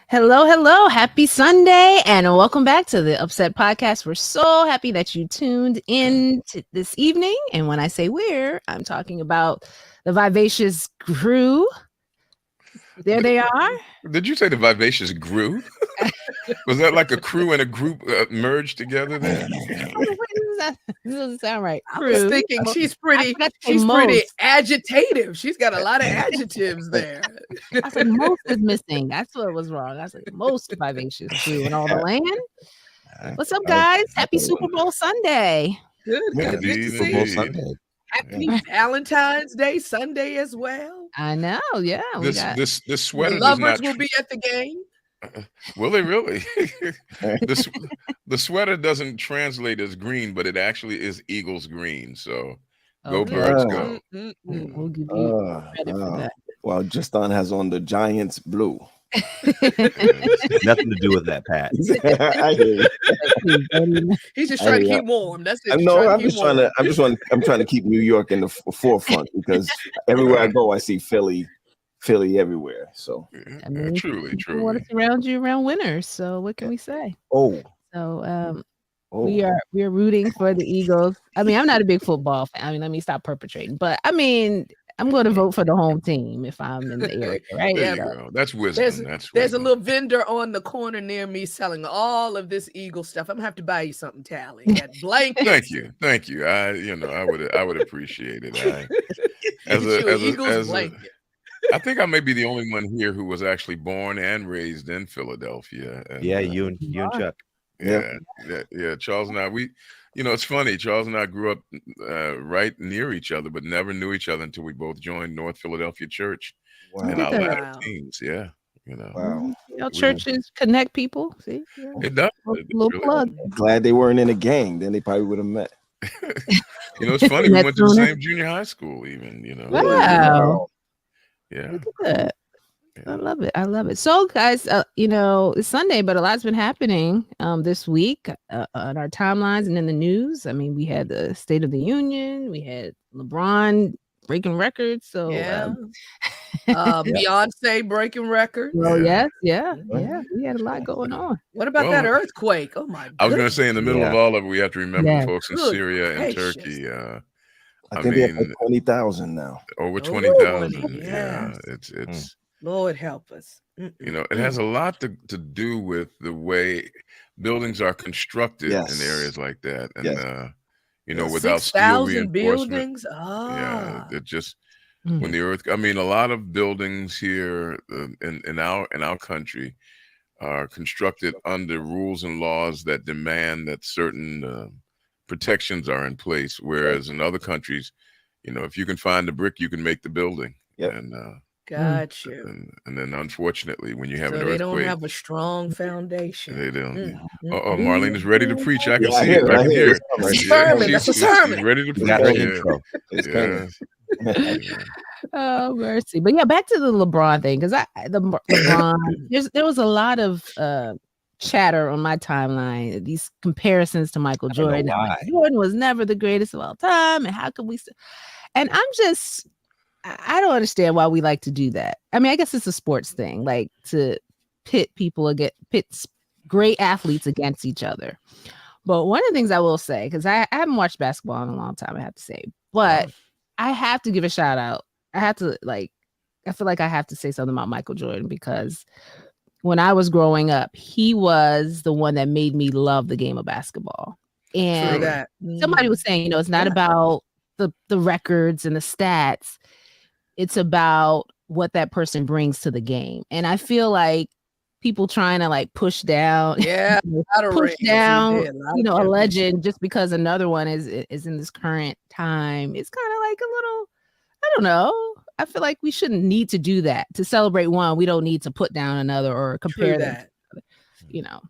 Hello, hello. Happy Sunday and welcome back to the UpSet podcast. We're so happy that you tuned in this evening. And when I say I'm talking about the Vivacious crew. There they are. Did you say the Vivacious grew? Was that like a crew and a group merged together there? That doesn't sound right. I was thinking she's pretty agitative. She's got a lot of adjectives there. I said most is missing. That's what was wrong. I said most Vivacious crew in all the land. What's up, guys? Happy Super Bowl Sunday. Good to see you. Happy Valentine's Day Sunday as well. I know, yeah. This sweater the lovers will be at the game. Will they really? The sweater doesn't translate as green, but it actually is Eagles green. So go Birds, go. We'll give you credit for that. Well, Justin has on the Giants blue. Nothing to do with that, Pat. I hear you. He's just trying to keep warm. That's it. I'm trying to keep New York in the forefront because everywhere I go, I see Philly everywhere. So truly. We want to surround you around winners. So what can we say? We are rooting for the Eagles. I mean, I'm not a big football fan. I mean, let me stop perpetrating. But I mean, I'm going to vote for the home team if I'm in the area, right? There you go. That's wisdom. There's a little vendor on the corner near me selling all of this Eagle stuff. I'm gonna have to buy you something, Tally. That blanket. Thank you. I would appreciate it. Blanket. I think I may be the only one here who was actually born and raised in Philadelphia. And, you and Chuck. Yeah. Charles and I, it's funny. Charles and I grew up right near each other, but never knew each other until we both joined North Philadelphia Church in our latter teens. Yeah, Wow. Churches connect people. See, it does. Little plug. Glad they weren't in a gang. Then they probably would have met. It's funny. We went to the same junior high school, even. Wow. Yeah. Look at that. I love it. So, guys, it's Sunday, but a lot's been happening this week on our timelines and in the news. I mean, we had the State of the Union, we had LeBron breaking records. So, Beyonce breaking records. Well, yes, yeah. We had a lot going on. What about that earthquake? Oh my! I was going to say, in the middle of all of it, we have to remember the folks in Syria and Turkey. I think they have like 20,000 now. Over 20,000. Yeah, it's. Lord help us. It has a lot to do with the way buildings are constructed in areas like that, and without steel reinforcement. Buildings. It just when the earth. I mean, a lot of buildings here in our country are constructed under rules and laws that demand that certain protections are in place, whereas in other countries, if you can find the brick, you can make the building. And got you. And then, unfortunately, when you have an they earthquake, don't have a strong foundation. They don't. Marlene is ready to preach. I can see it right here. That's a sermon. She's ready to preach. Oh, mercy. But back to the LeBron thing, because LeBron, there was a lot of chatter on my timeline, these comparisons to Michael Jordan. Jordan was never the greatest of all time, and how could we? And I don't understand why we like to do that. I mean, I guess it's a sports thing, like to pit great athletes against each other. But one of the things I will say, because I haven't watched basketball in a long time, I have to say, but I have to give a shout out. I feel like I have to say something about Michael Jordan, because when I was growing up, he was the one that made me love the game of basketball. And somebody was saying, it's not about the records and the stats. It's about what that person brings to the game. And I feel like people trying to push down, a legend just because another one is in this current time. It's kind of like a little, I don't know. I feel like we shouldn't need to do that. To celebrate one, we don't need to put down another or compare them.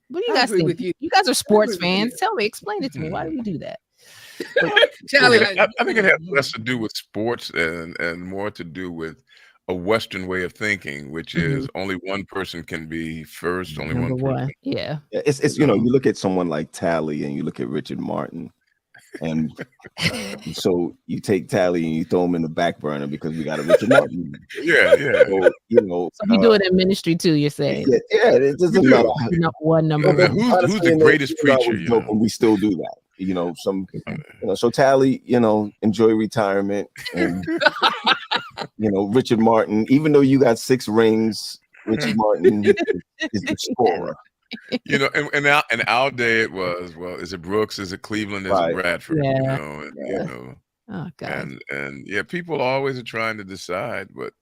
What do you guys think? You guys are sports fans. Explain it to me. Why do we do that? I think it has less to do with sports and more to do with a Western way of thinking, which is only one person can be first, only one person. Yeah. It's you look at someone like Tally and you look at Richard Martin. And so you take Tally and you throw him in the back burner because we got a Richard Martin. Yeah. So, you know, So we do it in ministry too, you're saying? yeah, it doesn't do. matter. Number But one. who's the greatest preacher? You know, we still do that. You know, so Tally, you know, enjoy retirement, and you know, Richard Martin. Even though you got 6 rings, Richard Martin is the scorer. You know, and our day it was, well, is it Brooks? Is it Cleveland? Is it Bradford? Yeah. You know, and, you know. Oh God. And yeah, people always are trying to decide, but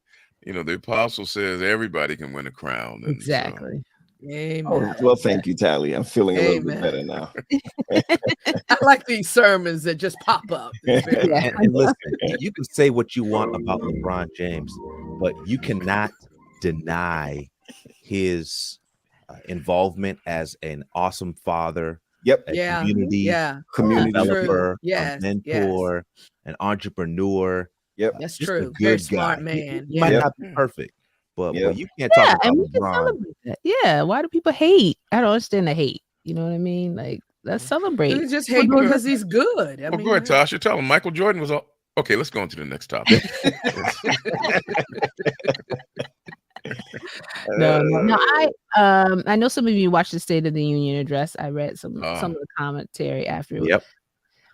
you know, the apostle says everybody can win a crown. And Exactly. Amen. Oh, well, thank you, Tally. I'm feeling a little bit better now. I like these sermons that just pop up. And listen, you can say what you want about LeBron James, but you cannot deny his involvement as an awesome father, a community developer, a mentor, an entrepreneur. That's just true. A good Very smart guy. man. He might not be perfect, but you can't talk about and we can LeBron. celebrate that. Yeah, why do people hate? I don't understand the hate. You know what I mean? Like, let's celebrate. You just hate because he's good. I mean, go ahead, Tasha. Tell him Michael Jordan was all. Okay, let's go on to the next topic. No. I know some of you watched the State of the Union address. I read some of the commentary after. Yep.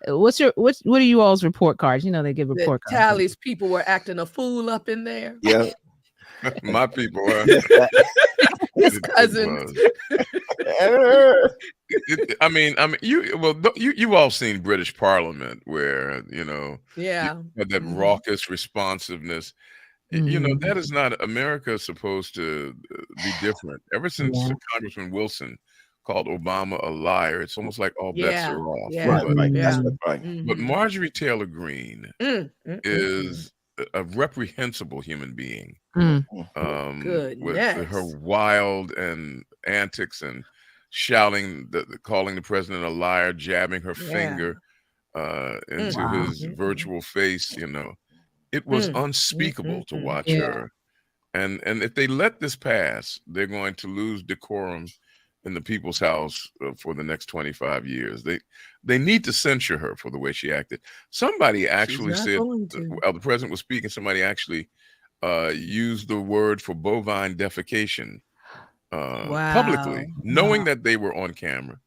What are you all's report cards? You know, they give report cards. Tally's people were acting a fool up in there. Yeah. My people. His cousins. I mean, you've all seen British Parliament where, you know, that raucous responsiveness. You know, that is not America supposed to be different. Ever since Congressman Wilson called Obama a liar, it's almost like all bets are off. But Marjorie Taylor Greene is a reprehensible human being. With her wild and antics and shouting, calling the president a liar, jabbing her finger into his virtual face, you know. It was unspeakable to watch her. And if they let this pass, they're going to lose decorum in the people's house for the next 25 years. They need to censure her for the way she acted. Somebody actually said, while the president was speaking, somebody actually used the word for bovine defecation publicly, knowing that they were on camera,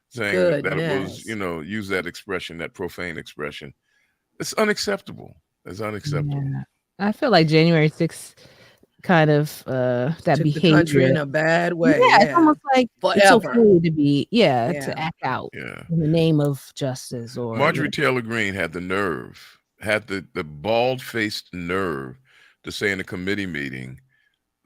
saying that it was, you know, use that expression, that profane expression. It's unacceptable. It's unacceptable. Yeah. I feel like January 6th kind of that took behavior the country in a bad way. Yeah, it's almost like it's okay to be to act out in the name of justice. Or Marjorie Taylor Greene had the nerve, had the bald-faced nerve to say in a committee meeting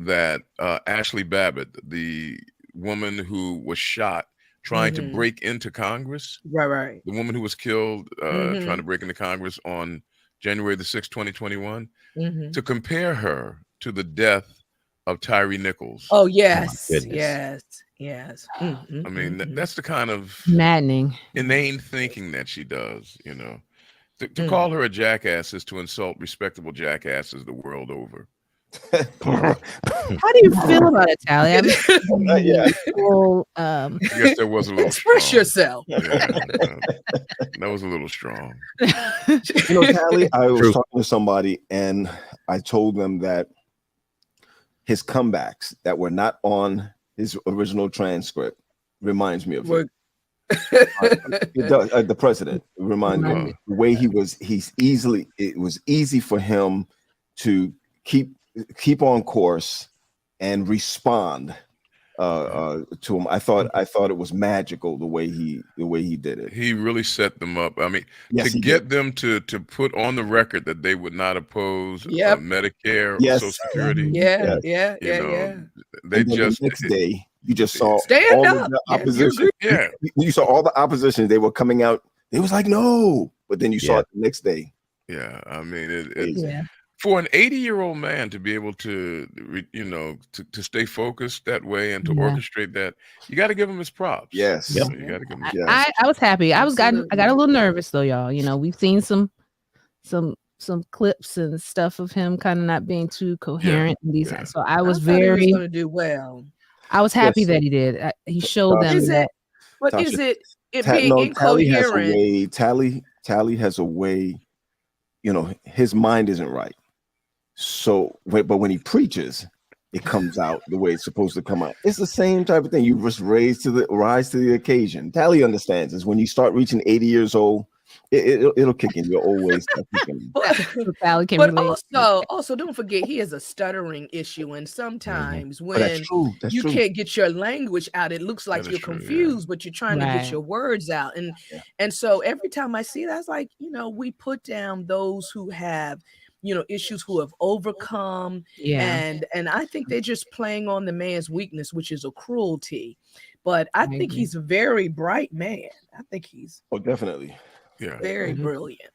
that Ashley Babbitt, the woman who was shot trying to break into Congress, the woman who was killed trying to break into Congress on January the 6th, 2021, to compare her to the death of Tyree Nichols. Oh, yes. Yes. I mean, that's the kind of maddening, inane thinking that she does, you know. To call her a jackass is to insult respectable jackasses the world over. How do you feel about it, Tally? I guess that was a little express strong. yourself. That was a little strong. You know, Tally, I was talking to somebody and I told them that his comebacks that were not on his original transcript reminds me of him. It does, the president reminds me of the way he was. It was easy for him to keep on course and respond to him. I thought it was magical the way he did it. He really set them up. I mean, to get them to put on the record that they would not oppose Medicare or Social Security. They just the next day you just saw all the opposition. You saw all the opposition. They were coming out. They was like, no, but then you saw it the next day. Yeah, I mean, it's for an 80-year-old man to be able to, you know, to stay focused that way and to orchestrate that, you got to give him his props. Yes, you got to give him. I was happy. I got a little nervous though, y'all. You know, we've seen some clips and stuff of him kind of not being too coherent in these. So I was very going to do well. I was happy that he did. He showed them that. But Tasha, is it being incoherent? Tally has a way, his mind isn't right. So, but when he preaches, it comes out the way it's supposed to come out. It's the same type of thing. You just rise to the occasion. Tally understands this. When you start reaching 80 years old, it'll kick in. Your old ways start kicking in. But also don't forget he has a stuttering issue, and sometimes when that's true. Can't get your language out, it looks like you're confused, but you're trying to get your words out. And so every time I see that, I was like, we put down those who have issues, who have overcome, and I think they're just playing on the man's weakness, which is a cruelty. But I think he's a very bright man. I think he's definitely very brilliant,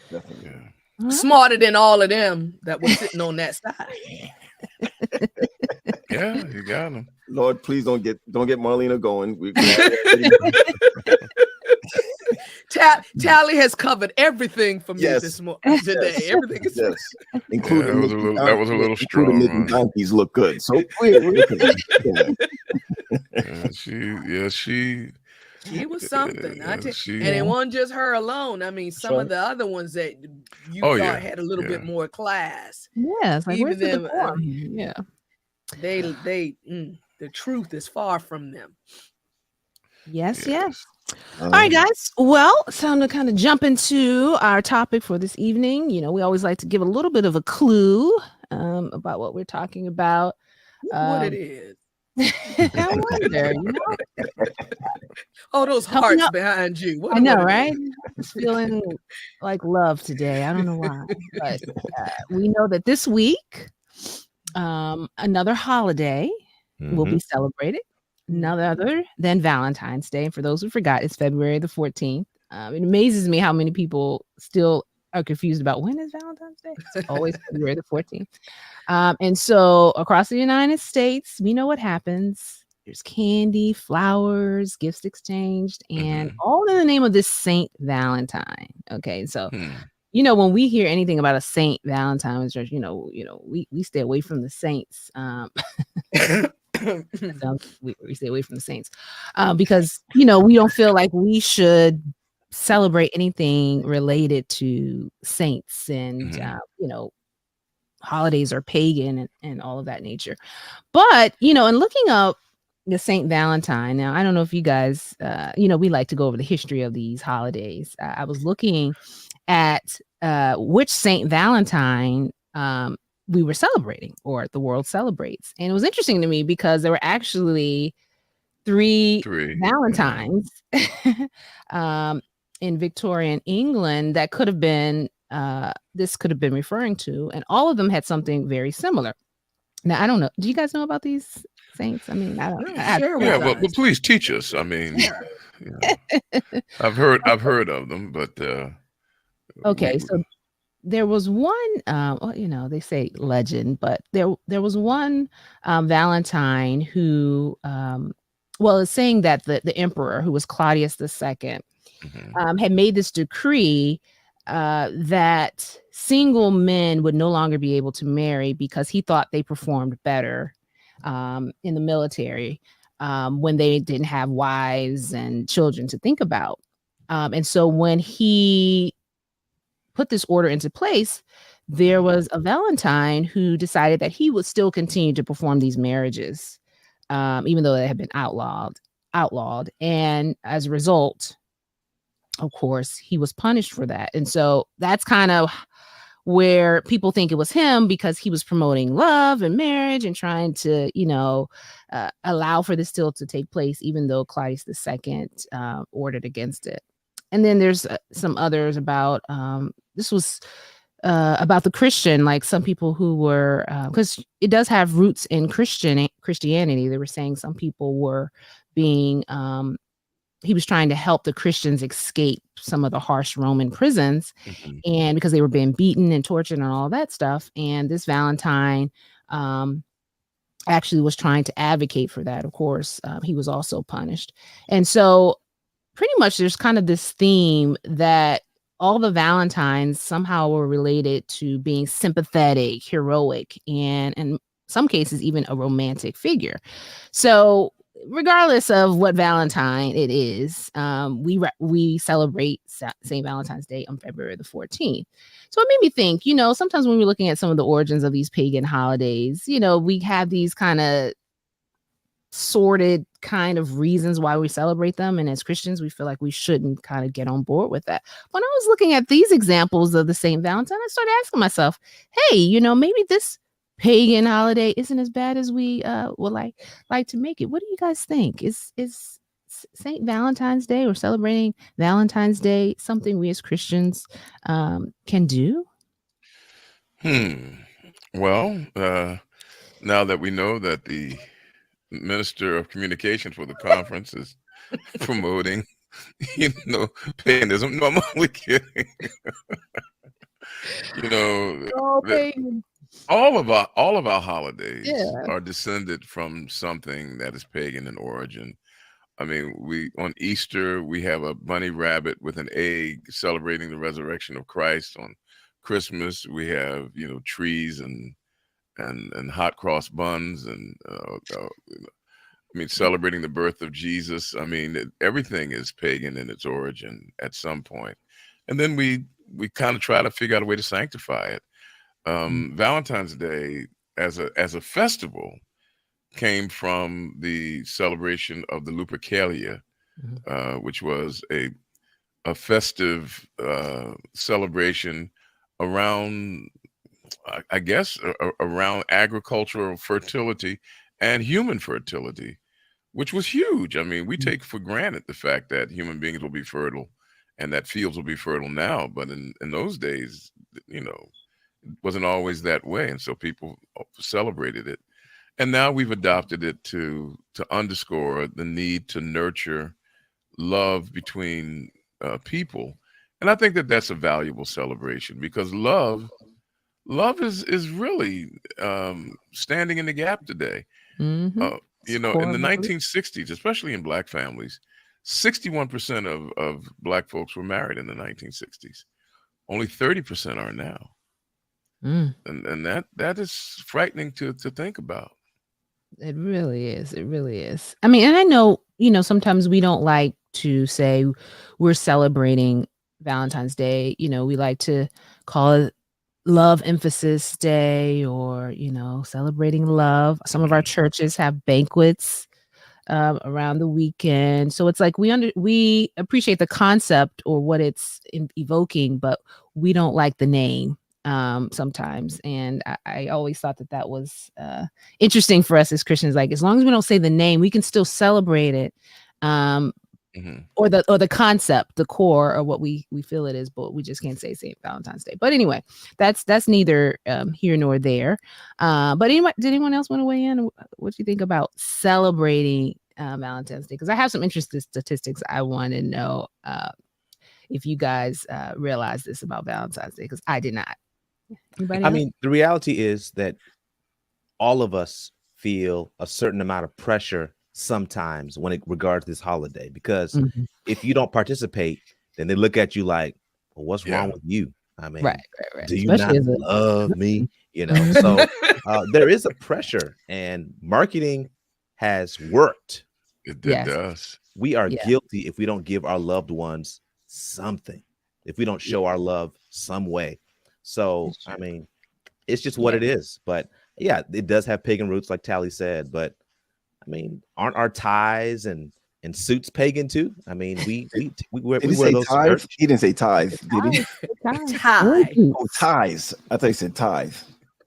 definitely smarter than all of them that were sitting on that side. Yeah, you got him. Lord, please don't get Marlena going. Tally has covered everything for me this morning today. Everything is including that was a little strong. Making donkeys look good. So she was something. And it wasn't just her alone. I mean, some of the other ones that you thought had a little bit more class. Yeah, it's like even them. The truth is far from them. Yes. All right, guys. Well, it's time to kind of jump into our topic for this evening. We always like to give a little bit of a clue about what we're talking about. What it is. I wonder, Oh, those hearts behind you. I know, right? Just feeling like love today. I don't know why, but we know that this week, another holiday will be celebrated. None other than Valentine's Day. And for those who forgot, it's February the 14th. It amazes me how many people still are confused about when is Valentine's Day. It's always February the 14th. And so across the United States, we know what happens. There's candy, flowers, gifts exchanged, and all in the name of this Saint Valentine. Okay, so when we hear anything about a Saint Valentine, it's just, we stay away from the saints. We stay away from the saints because we don't feel like we should celebrate anything related to saints, and holidays are pagan and all of that nature. But in looking up the Saint Valentine, now I don't know if you guys we like to go over the history of these holidays. I was looking at which Saint Valentine we were celebrating, or the world celebrates. And it was interesting to me because there were actually three Valentines in Victorian England that could have been this could have been referring to, and all of them had something very similar. Now I don't know. Do you guys know about these saints? I mean, I don't. Well, please teach us. I mean, I've heard of them, but okay, so there was one, they say legend, but there was one Valentine who, is saying that the emperor, who was Claudius II, had made this decree that single men would no longer be able to marry because he thought they performed better in the military when they didn't have wives and children to think about. And so when he put this order into place, there was a Valentine who decided that he would still continue to perform these marriages, even though they had been outlawed. And as a result, of course, he was punished for that. And so that's kind of where people think it was him, because he was promoting love and marriage and trying to, allow for this still to take place, even though Claudius II ordered against it. And then there's some others about this was about the Christian, like some people who were, because it does have roots in Christianity. They were saying some people were being, he was trying to help the Christians escape some of the harsh Roman prisons, and because they were being beaten and tortured and all that stuff. And this Valentine actually was trying to advocate for that. Of course, he was also punished. And so pretty much there's kind of this theme that all the Valentines somehow were related to being sympathetic, heroic, and in some cases, even a romantic figure. So regardless of what Valentine it is, we celebrate St. Valentine's Day on February the 14th. So it made me think, sometimes when we're looking at some of the origins of these pagan holidays, we have these kind of sorted kind of reasons why we celebrate them. And as Christians, we feel like we shouldn't kind of get on board with that. When I was looking at these examples of the St. Valentine, I started asking myself, hey, maybe this pagan holiday isn't as bad as we would like to make it. What do you guys think? Is St. Valentine's Day or celebrating Valentine's Day something we as Christians can do? Well, now that we know that the Minister of Communications for the conference is promoting, paganism. No, I'm only kidding. All of our holidays are descended from something that is pagan in origin. I mean, on Easter we have a bunny rabbit with an egg celebrating the resurrection of Christ. On Christmas we have trees and hot cross buns and celebrating the birth of Jesus. I mean, everything is pagan in its origin at some point, and then we kind of try to figure out a way to sanctify it. Valentine's Day as a festival came from the celebration of the Lupercalia, which was a festive celebration around, I guess, around agricultural fertility and human fertility, which was huge. I mean, we take for granted the fact that human beings will be fertile and that fields will be fertile now, but in those days, it wasn't always that way, and so people celebrated it. And now we've adopted it to underscore the need to nurture love between people. And I think that that's a valuable celebration, because love is really standing in the gap today. In the 1960s, especially in Black families, 61% of Black folks were married in the 1960s. Only 30% are now. And that is frightening to think about. It really is. It really is. I mean, and I know, sometimes we don't like to say we're celebrating Valentine's Day. We like to call it Love Emphasis Day, or, celebrating love. Some of our churches have banquets around the weekend. So it's like we appreciate the concept or what it's evoking, but we don't like the name sometimes. And I always thought that was interesting for us as Christians. Like, as long as we don't say the name, we can still celebrate it. Or the concept, the core, or what we feel it is, but we just can't say St. Valentine's Day. But anyway, that's neither here nor there. But anyway, did anyone else want to weigh in? What do you think about celebrating Valentine's Day? Because I have some interesting statistics I want to know if you guys realize this about Valentine's Day, because I did not. Anybody else? The reality is that all of us feel a certain amount of pressure sometimes when it regards this holiday, because if you don't participate, then they look at you like, well, what's wrong with you? I mean, right. Do you especially not love me? So there is a pressure, and marketing has worked. It does. We are guilty if we don't give our loved ones something, if we don't show our love some way. So, I mean, it's just what it is. But yeah, it does have pagan roots, like Tally said. But I mean, aren't our ties and suits pagan too? I mean, we wear those ties. He didn't say tithe, did he? Tithe. Oh, ties. I thought he said tithe.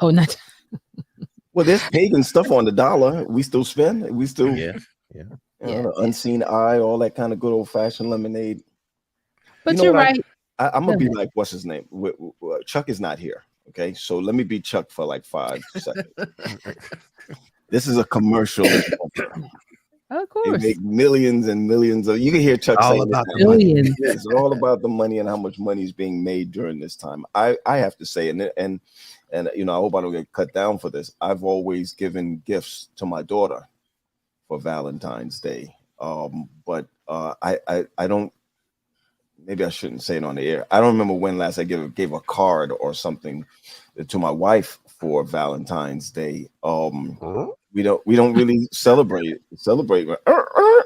Oh, not. Well, there's pagan stuff on the dollar. We still spend. We still, unseen eye, all that kind of good old fashioned lemonade. But you're right. I'm gonna be like, what's his name? Chuck is not here. Okay, so let me be Chuck for like 5 seconds. This is a commercial. Of course. They make millions and millions of. You can hear Chuck saying about the money. It's all about the money and how much money is being made during this time. I have to say, and I hope I don't get cut down for this. I've always given gifts to my daughter for Valentine's Day. But I don't. Maybe I shouldn't say it on the air. I don't remember when last I gave a card or something to my wife for Valentine's Day. We don't really celebrate.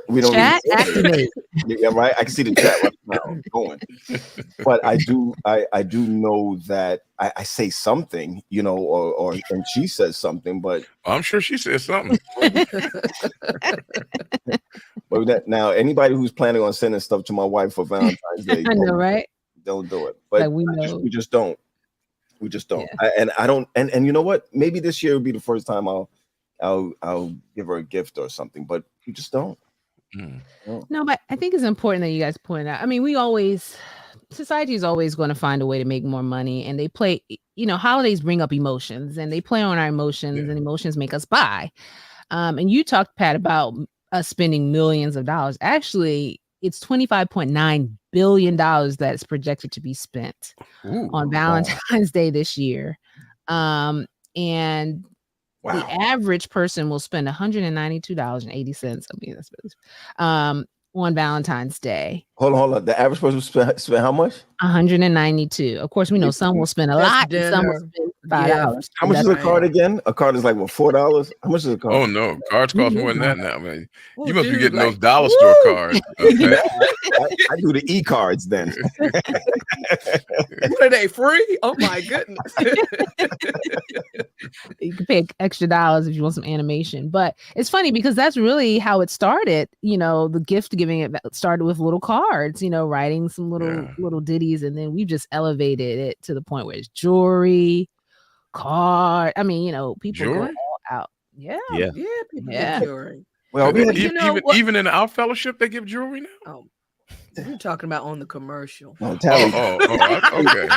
We don't Chat really activate. Yeah, right. I can see the chat right now going. But I do know that I say something, or and she says something, but I'm sure she says something. But now anybody who's planning on sending stuff to my wife for Valentine's Day, I know, right? Don't do it. But like we know. We just don't. We just don't. Yeah. I don't. And you know what? Maybe this year will be the first time I'll give her a gift or something. But we just don't. No, but I think it's important that you guys point out. I mean, society is always going to find a way to make more money, and they play. Holidays bring up emotions, and they play on our emotions, and emotions make us buy. And you talked, Pat, about us spending millions of dollars. Actually, it's $25.9 billion that's projected to be spent on Valentine's Day this year. And the average person will spend $192.80. I mean, that's on Valentine's Day. Hold on. The average person spend how much? $192. Of course, we know some will spend a lot, and some will spend $5. How much is a card again? A card is like $4. How much is a card? Oh no, cards cost more than that now, man. You must be getting those dollar store cards. I do the e-cards then. What are they, free? Oh my goodness. You can pay extra dollars if you want some animation. But it's funny because that's really how it started. The gift giving, it started with little cards, writing some little ditties, and then we've just elevated it to the point where it's jewelry, card. I mean, people go all out. Yeah. People get jewelry. Well, even in our fellowship, they give jewelry now. Oh, you're talking about on the commercial. Oh, Tally. Okay.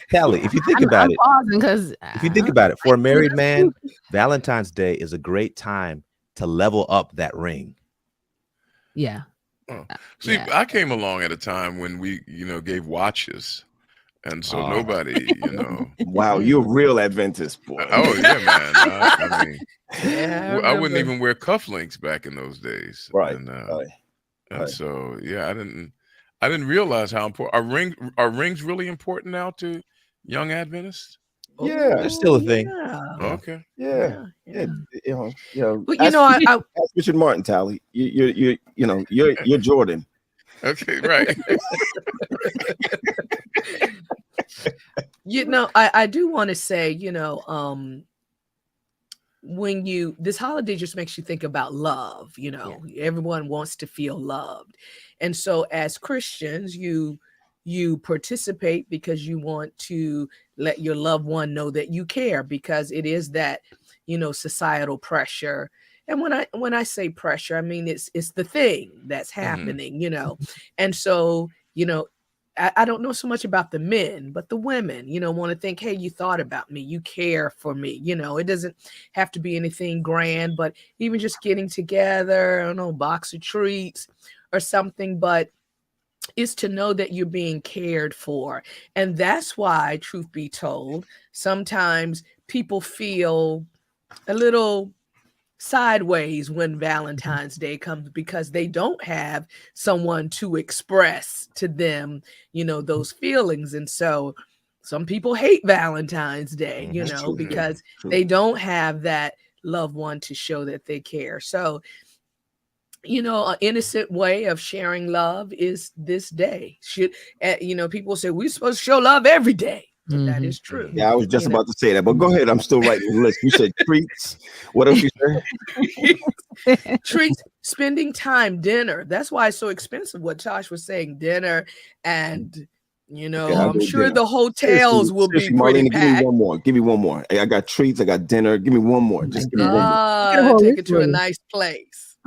Tally, if you think about it, because if you think about it, for a married man, Valentine's Day is a great time to level up that ring. Yeah. See, I came along at a time when we, gave watches. And so nobody, Wow, you're a real Adventist, boy. Oh, yeah, man. I mean, I wouldn't even wear cufflinks back in those days. Right. And so, I didn't realize how important are rings really important now to young Adventists? Yeah, it's still a thing. Okay. Yeah. But ask Richard Martin, Tally. You're Jordan. Okay, right. I do want to say, when this holiday just makes you think about love, everyone wants to feel loved. And so as Christians, you participate because you want to let your loved one know that you care, because it is that, societal pressure. And when I say pressure, I mean, it's the thing that's happening, and so, I don't know so much about the men, but the women, want to think, hey, you thought about me, you care for me. It doesn't have to be anything grand, but even just getting together, I don't know, box of treats or something, but is to know that you're being cared for. And that's why, truth be told, sometimes people feel a little sideways when Valentine's Day comes, because they don't have someone to express to them, those feelings. And so some people hate Valentine's Day, because they don't have that loved one to show that they care. So, an innocent way of sharing love is this day. People say we're supposed to show love every day. But that is true. Yeah, I was just about to say that, but go ahead. I'm still writing the list. You said treats. What else you said? Treats, spending time, dinner. That's why it's so expensive. What Tosh was saying, dinner, and I'm sure the hotels will be pretty Marlena, packed. Give me one more. I got treats. I got dinner. Give me one more. Just give me one more. Take it to a nice place.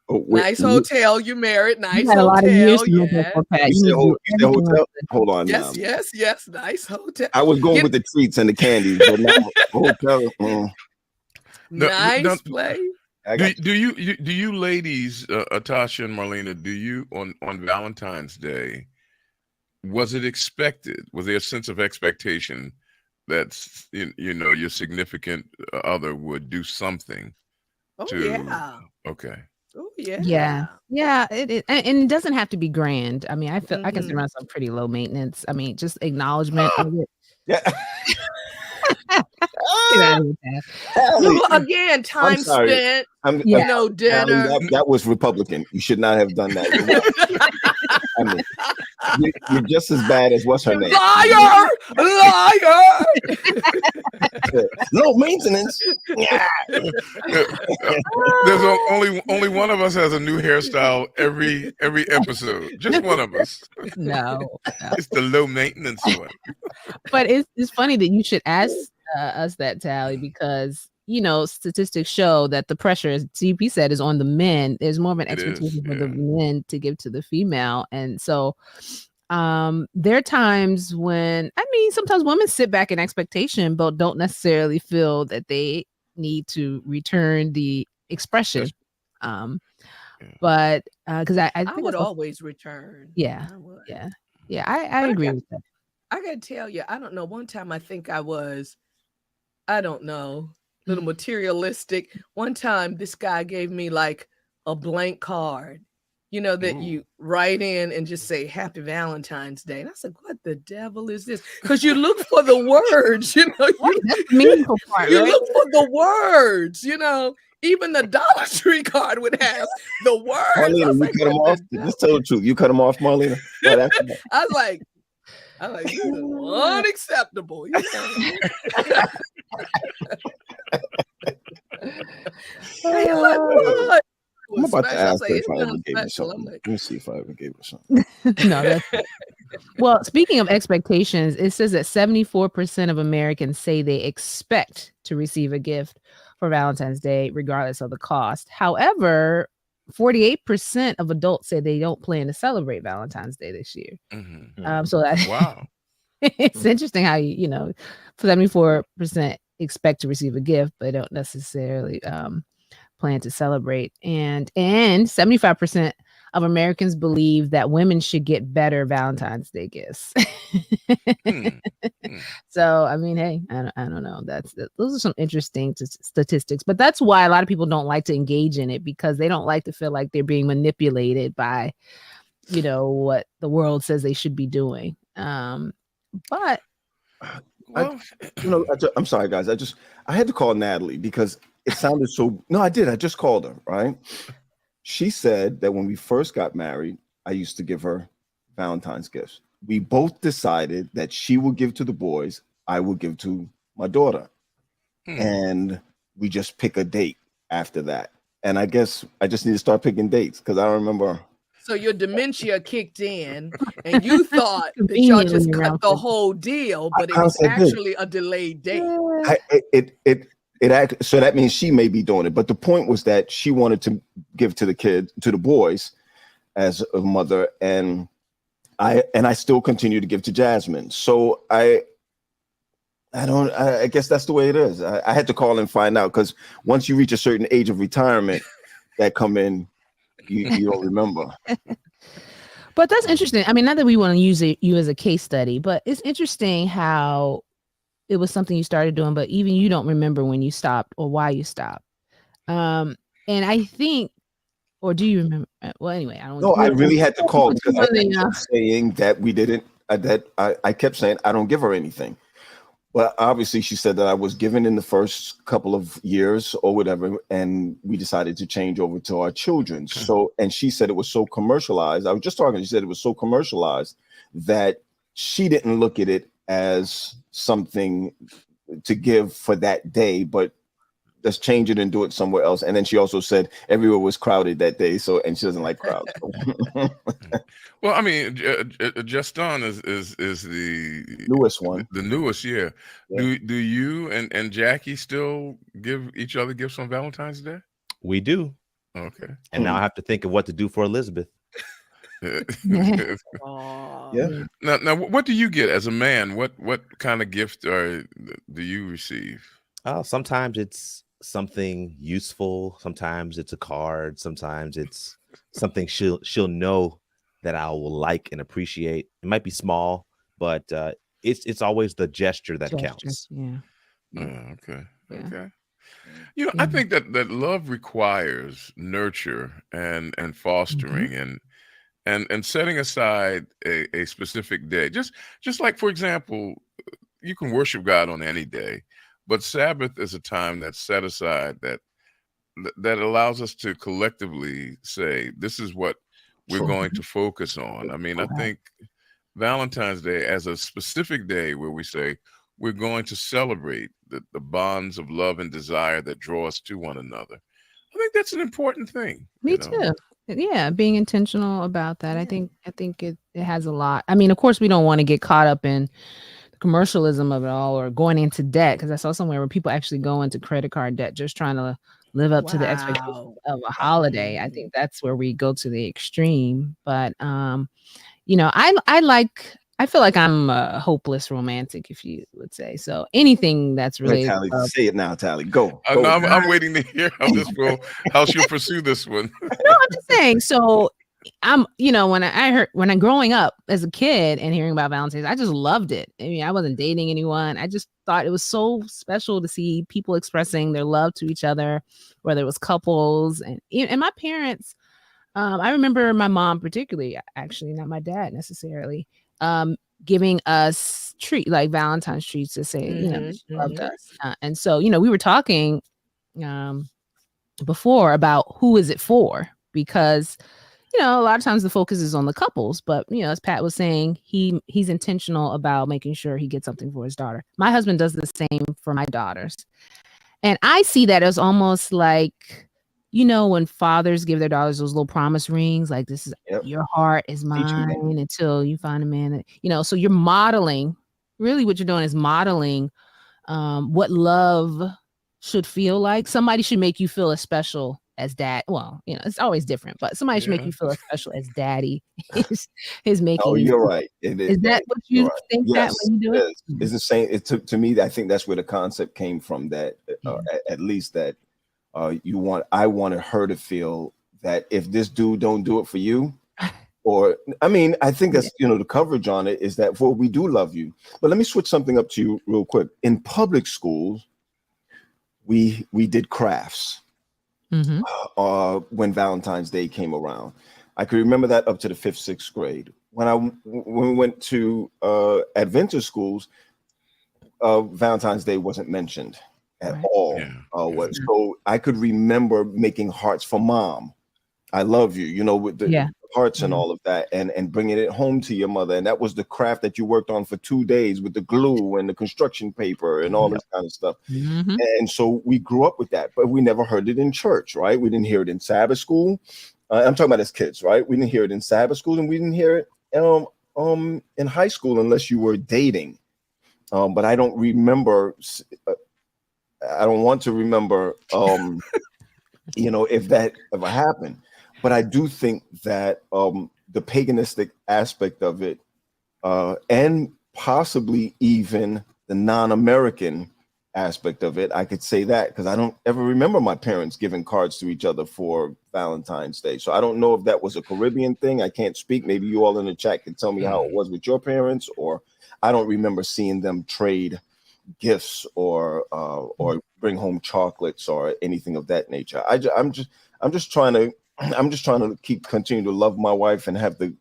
Nice hotel. You married. Nice hotel. A lot of years you said hotel. Hold on. Yes. Nice hotel. I was going with the treats and the candies, but now hotel. Nice place. Do you ladies, Tasha and Marlena, do you on Valentine's Day? Was it expected? Was there a sense of expectation that your significant other would do something? Okay. Oh yeah. And it doesn't have to be grand. I mean, I consider myself pretty low maintenance. I mean, just acknowledgement of it. Yeah. Again, time spent. Dinner. That was Republican. You should not have done that. I mean, you're just as bad as what's her name? Liar! No maintenance. There's only one of us has a new hairstyle every episode. Just one of us. No. It's the low maintenance one. But it's funny that you should ask us that, Tally, because statistics show that the pressure, as CP said, is on the men. There's more of an expectation for the men to give to the female, and so there are times when sometimes women sit back in expectation, but don't necessarily feel that they need to return the expression. But because I would always return. Yeah, I agree with that. I gotta tell you, I don't know. One time I think I was, I don't know, a little materialistic. One time this guy gave me like a blank card, that you write in and just say Happy Valentine's Day. And I said, what the devil is this? Because you look for the words, That's the meaningful part, you right? look for the words, Even the Dollar Tree card would have the words. Marlena, you cut him off. Just tell the truth. You cut him off, Marlena. I was like, this is unacceptable. I'm about to ask her if I ever gave her something. Let me see if I ever gave her something. No, that's well, speaking of expectations, it says that 74% of Americans say they expect to receive a gift for Valentine's Day, regardless of the cost. However, 48% of adults say they don't plan to celebrate Valentine's Day this year. So that, wow, it's interesting how 74% expect to receive a gift, but don't necessarily plan to celebrate. And 75% of Americans believe that women should get better Valentine's Day gifts. So, hey, I don't know. Those are some interesting statistics, but that's why a lot of people don't like to engage in it, because they don't like to feel like they're being manipulated by, what the world says they should be doing. But I'm sorry, guys. I had to call Natalie because it sounded so. No, I did. I just called her, right? She said that when we first got married, I used to give her Valentine's gifts. We both decided that she would give to the boys, I would give to my daughter. And we just pick a date after that. And I guess I just need to start picking dates because I don't remember. So your dementia kicked in and you thought that y'all just cut the whole deal, but it was actually a delayed date. So that means she may be doing it. But the point was that she wanted to give to the boys as a mother. And I still continue to give to Jasmine. So I guess that's the way it is. I had to call and find out, because once you reach a certain age of retirement that come in, you don't remember. But that's interesting. Not that we want to use you as a case study, but it's interesting how it was something you started doing, but even you don't remember when you stopped or why you stopped. And I think, or do you remember? Well, anyway, I don't know. I really had to call because I kept saying that we didn't, I kept saying I don't give her anything. Well, obviously she said that I was given in the first couple of years or whatever, and we decided to change over to our children. So, and she said it was so commercialized. I was just talking, she said it was so commercialized that she didn't look at it as something to give for that day, but let's change it and do it somewhere else. And then she also said everywhere was crowded that day, and she doesn't like crowds. Well, Justin is the newest one. The newest, yeah. Do you and Jackie still give each other gifts on Valentine's Day? We do. Okay. And now I have to think of what to do for Elizabeth. Yeah. Now, what do you get as a man? What kind of gift do you receive? Sometimes it's something useful. Sometimes it's a card. Sometimes it's something she'll know that I will like and appreciate. It might be small, but it's always the gesture that counts. Yeah. Okay. Yeah. Okay. I think that love requires nurture and fostering and setting aside a specific day. Just like, for example, you can worship God on any day, But Sabbath is a time that's set aside that allows us to collectively say, this is what we're going to focus on. I mean, I think Valentine's Day as a specific day where we say we're going to celebrate the bonds of love and desire that draw us to one another. I think that's an important thing. Me too. Yeah, being intentional about that. I think it has a lot. I mean, of course, we don't want to get caught up in the commercialism of it all or going into debt, because I saw somewhere where people actually go into credit card debt just trying to live up to the expectations of a holiday. I think that's where we go to the extreme. But you know, I feel like I'm a hopeless romantic, if you would say so. Anything that's related. Tally, say it now, Tally. Go. I'm waiting to hear how she'll pursue this one. No, I'm just saying. So I'm, you know, when I'm growing up as a kid and hearing about Valentine's, I just loved it. I mean, I wasn't dating anyone. I just thought it was so special to see people expressing their love to each other, whether it was couples and my parents. I remember my mom particularly, actually, not my dad necessarily, giving us like Valentine's treats to say, you know, she loved us. And so, you know, we were talking before about who is it for, because, you know, a lot of times the focus is on the couples, but, you know, as Pat was saying, he's intentional about making sure he gets something for his daughter. My husband does the same for my daughters. And I see that as almost like, you know, when fathers give their daughters those little promise rings, like, this is your heart is mine until you find a man that, you know, so you're modeling, really what you're doing is modeling what love should feel like. Somebody should make you feel as special as dad. Well, you know, it's always different, but somebody should make you feel as special as daddy is making. Oh, you you're feel. right. Is that what you think that when you do it? It's the same. To me, I think that's where the concept came from, that at least that I wanted her to feel that if this dude don't do it for you, or, I mean, I think that's, you know, the coverage on it is that, well, we do love you. But let me switch something up to you real quick. In public schools, we did crafts when Valentine's Day came around. I could remember that up to the 5th, 6th grade. When we went to Adventist schools, Valentine's Day wasn't mentioned at all. So I could remember making hearts for mom. I love you, you know, with the hearts and all of that, and bringing it home to your mother. And that was the craft that you worked on for 2 days with the glue and the construction paper and all this kind of stuff. And so we grew up with that, but we never heard it in church, right? We didn't hear it in Sabbath school. I'm talking about as kids, right? We didn't hear it in Sabbath school, and we didn't hear it in high school unless you were dating. But I don't remember. I don't want to remember, you know, if that ever happened. But I do think that the paganistic aspect of it, and possibly even the non-American aspect of it, I could say that because I don't ever remember my parents giving cards to each other for Valentine's Day. So I don't know if that was a Caribbean thing. I can't speak. Maybe you all in the chat can tell me how it was with your parents, or I don't remember seeing them trade gifts or bring home chocolates or anything of that nature. I'm just trying to continue to love my wife and have the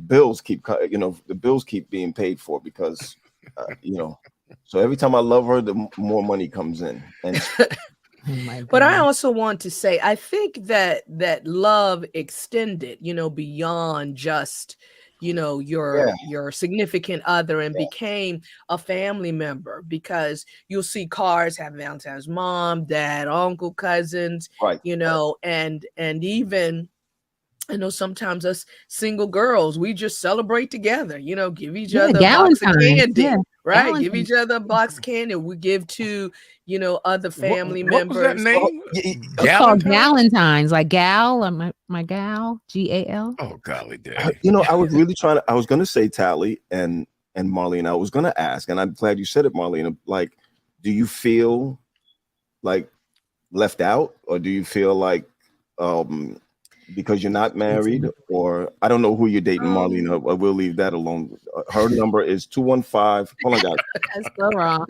bills keep, you know, the bills keep being paid for, because you know, so every time I love her, the more money comes in. And but I also want to say, I think that love extended, you know, beyond just, you know, your significant other, and became a family member, because you'll see cards have Valentine's mom, dad, uncle, cousins, you know, and even, I know sometimes us single girls, we just celebrate together, you know, give each other a box of candy, right? Valentine's. Give each other a box of candy. We give to, you know, other family members. What was that name? It's called Valentine's, like gal, my gal, GAL. Oh, golly, daddy. You know, I was really I was going to say, Tally and Marlene, I was going to ask, and I'm glad you said it, Marlene, like, do you feel like left out, or do you feel like, because you're not married, or I don't know who you're dating, Marlene. We'll leave that alone. Her number is 215. Hold on, guys. That's so wrong.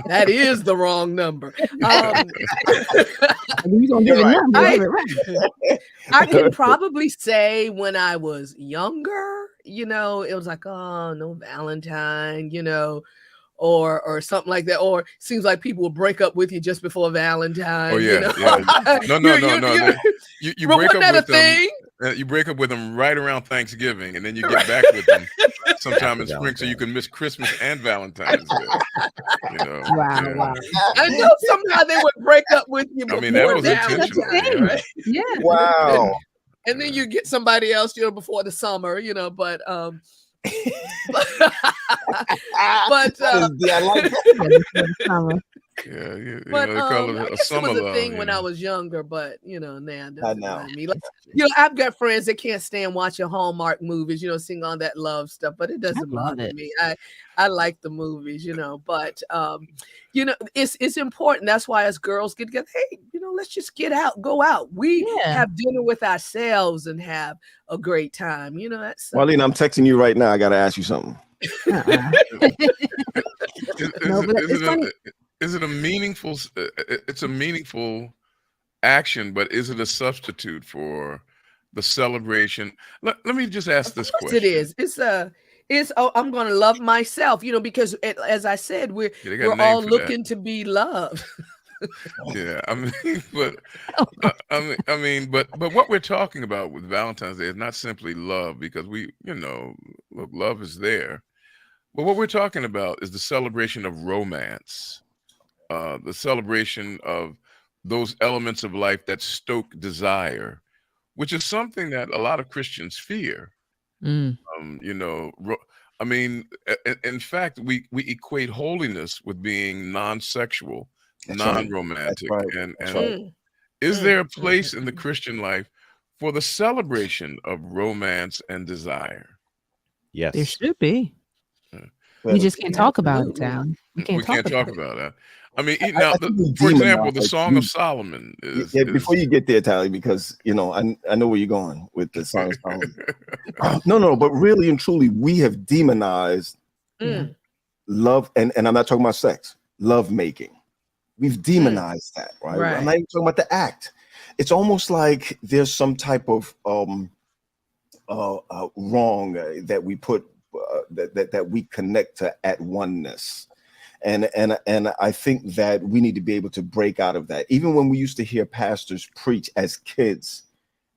That is the wrong number. I can probably say when I was younger, you know, it was like, oh, no Valentine, you know, or something like that, or seems like people will break up with you just before Valentine. Oh yeah, No. You break up with them. You break up with them right around Thanksgiving, and then you get back with them sometime in spring, so you can miss Christmas and Valentine's Day. Wow. I know somehow they would break up with you. I mean, that was intentional, right? Yeah. Wow. And then you get somebody else, before the summer, but I like that. But I guess it was a thing when I was younger, but now doesn't me. Like, I've got friends that can't stand watching Hallmark movies, seeing all that love stuff, but it doesn't bother me. I like the movies, but it's important. That's why as girls get together, hey, let's just go out. We have dinner with ourselves and have a great time. That's Marlene, I'm texting you right now. I gotta ask you something. Is it a meaningful? It's a meaningful action, but is it a substitute for the celebration? Let me just ask this question. It is. It's I'm going to love myself, because as I said, we're all looking to be loved. Yeah, but what we're talking about with Valentine's Day is not simply love, because look, love is there. But what we're talking about is the celebration of romance. The celebration of those elements of life that stoke desire, which is something that a lot of Christians fear. In fact, we equate holiness with being non-sexual, non-romantic. And is there a place in the Christian life for the celebration of romance and desire? Yes, there should be. We just can't talk about it, Tal. We can't talk about that. I mean, now, for example, the Song of Solomon is. Yeah, before you get there, Tally, because I know where you're going with the Song of Solomon. No, but really and truly, we have demonized love, and I'm not talking about sex, love making. We've demonized that, right? I'm not even talking about the act. It's almost like there's some type of wrong that we put that we connect to at oneness. And I think that we need to be able to break out of that. Even when we used to hear pastors preach as kids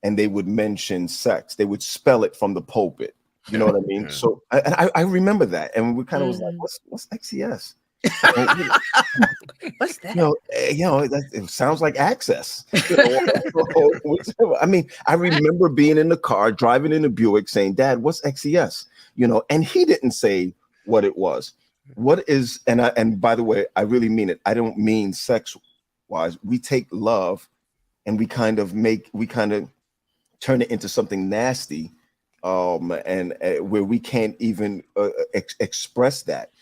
and they would mention sex, they would spell it from the pulpit. You know what I mean? So I remember that. And we kind of was like, what's XES? What's that? It sounds like access. I mean, I remember being in the car, driving in a Buick saying, Dad, what's XES? And he didn't say what it was. What is, and by the way, I really mean it. I don't mean sex wise. We take love and we kind of turn it into something nasty, and where we can't even express that.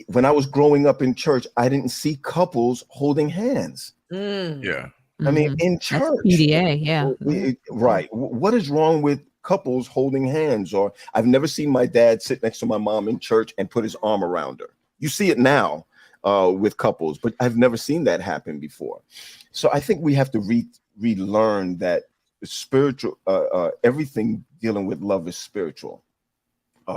When I was growing up in church, I didn't see couples holding hands. Yeah. I mean, in church. PDA, right. What is wrong with couples holding hands? Or I've never seen my dad sit next to my mom in church and put his arm around her. You see it now with couples, but I've never seen that happen before. So I think we have to relearn that spiritual, everything dealing with love is spiritual.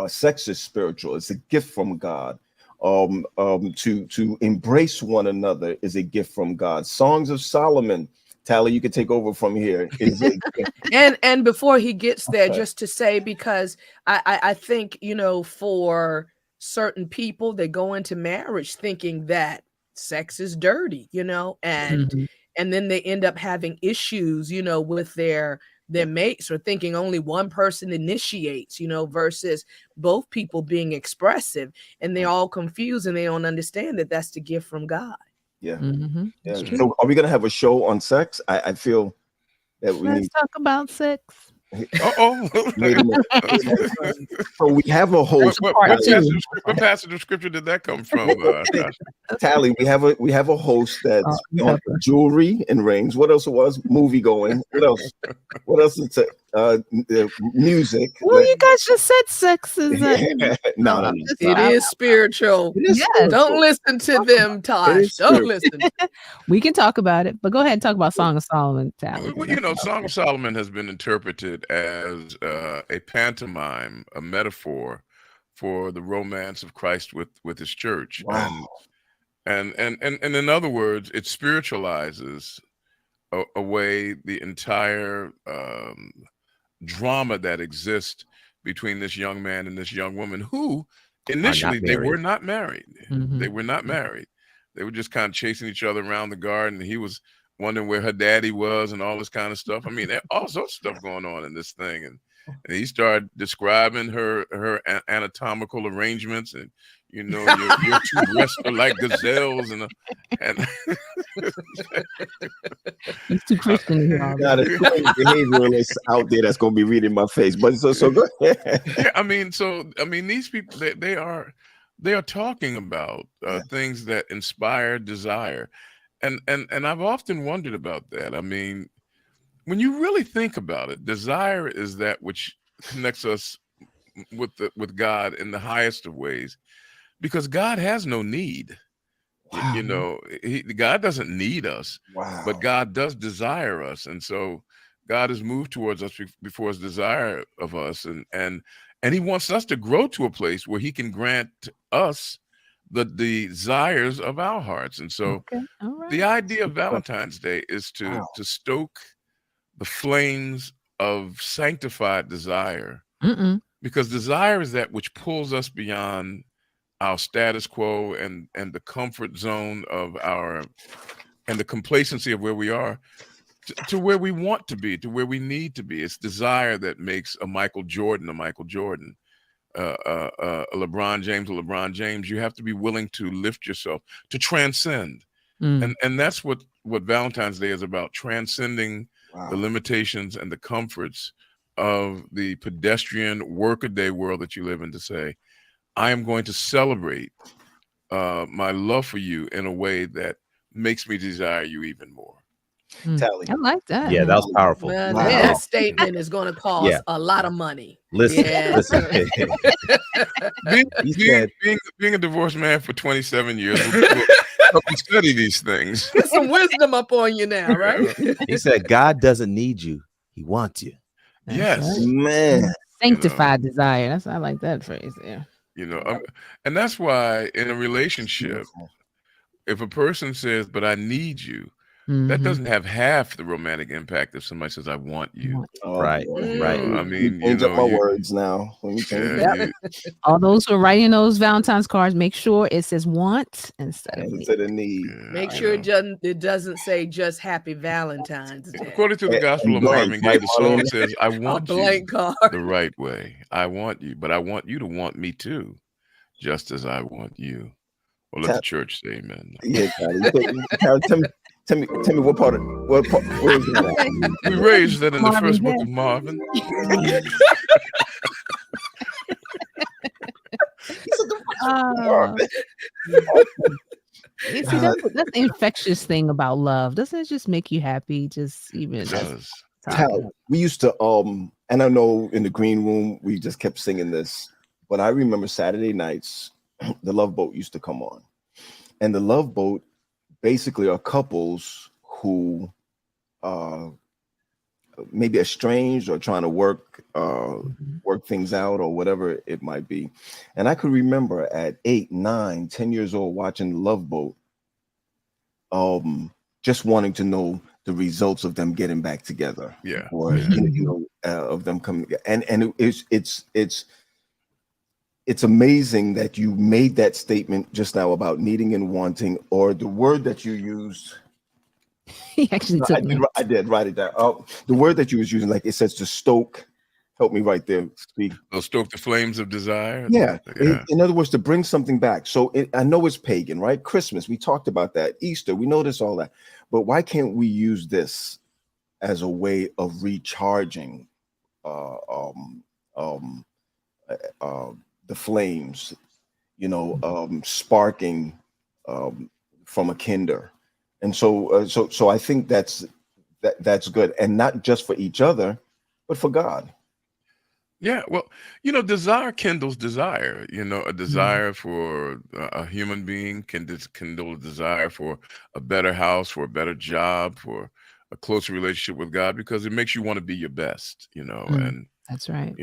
Sex is spiritual. It's a gift from God. To embrace one another is a gift from God. Songs of Solomon. Tally, you can take over from here. And before he gets there, just to say, because I think, for certain people, they go into marriage thinking that sex is dirty, and then they end up having issues, with their mates, or thinking only one person initiates, versus both people being expressive, and they're all confused and they don't understand that that's the gift from God. Yeah. So are we going to have a show on sex? I feel that Let's talk about sex. So we have a host. What passage of scripture did that come from? Tally, we have a host that's on jewelry and rings. What else was movie going? What else? What else is music? Well, you guys just said sex is no. It is spiritual. Don't listen to them, Tosh. Don't listen. We can talk about it, but go ahead and talk about Song of Solomon, Tally. Song of Solomon has been interpreted as a pantomime, a metaphor for the romance of Christ with his church. Wow. And in other words, it spiritualizes away the entire drama that exists between this young man and this young woman who initially they were not married. They were not married. They were just kind of chasing each other around the garden. He was wondering where her daddy was and all this kind of stuff. I mean, all sorts of stuff going on in this thing. And he started describing her anatomical arrangements, and you know, your two breasts are like gazelles, and he's too Christian. Now, there's too many behavioralists out there that's gonna be reading my face, but so go ahead. Yeah, I mean, these people they are talking about things that inspire desire, and I've often wondered about that. I mean, when you really think about it, desire is that which connects us with God in the highest of ways, because God has no need. Wow. You know, God doesn't need us, but God does desire us, and so God has moved towards us before his desire of us, and he wants us to grow to a place where he can grant us the desires of our hearts. And so the idea of Valentine's Day is to stoke the flames of sanctified desire, because desire is that which pulls us beyond our status quo and the comfort zone of and the complacency of where we are to where we want to be, to where we need to be. It's desire that makes a Michael Jordan a Michael Jordan, a LeBron James a LeBron James. You have to be willing to lift yourself, to transcend. And that's what Valentine's Day is about, transcending the limitations and the comforts of the pedestrian workaday world that you live in, to say, I am going to celebrate my love for you in a way that makes me desire you even more. I like that. Yeah, that was powerful. Well, that statement is going to cost a lot of money. Listen, being a divorced man for 27 years, help you study these things. Get some wisdom up on you now, right? He said, God doesn't need you. He wants you. Yes. Man. Sanctified desire. I like that phrase. Yeah. You know, and that's why in a relationship, if a person says, but I need you, that doesn't have half the romantic impact if somebody says, I want you. Right. I mean, change up my words now. All those who are writing those Valentine's cards, make sure it says want instead of need. Make sure it doesn't say just Happy Valentine's Day. According to the Gospel of Marvin Gaye, the song says, I want you the right way. I want you, but I want you to want me too, just as I want you. Well, let the church say amen. Yeah, Tell me what part where is that? We raised that in the first book of Marvin. See, that's the infectious thing about love. Doesn't it just make you happy? Just even we used to and I know in the green room we just kept singing this, but I remember Saturday nights the Love Boat used to come on, and the Love Boat basically are couples who maybe estranged or trying to work things out or whatever it might be. And I could remember at 8, 9, 10 years old watching the Love Boat, just wanting to know the results of them getting back together. Yeah. Or of them coming together. And it's amazing that you made that statement just now about needing and wanting, or the word that you used. He actually took I did write it down. The word that you was using, like it says to stoke. Help me right there. Speak. Stoke the flames of desire. Yeah. In other words, to bring something back. So I know it's pagan, right? Christmas, we talked about that. Easter, we notice all that. But why can't we use this as a way of recharging the flames, sparking from a kinder? And so I think that's good, and not just for each other, but for God. Yeah, well, desire kindles desire. A desire for a human being can kindle a desire for a better house, for a better job, for a closer relationship with God, because it makes you want to be your best. And that's right.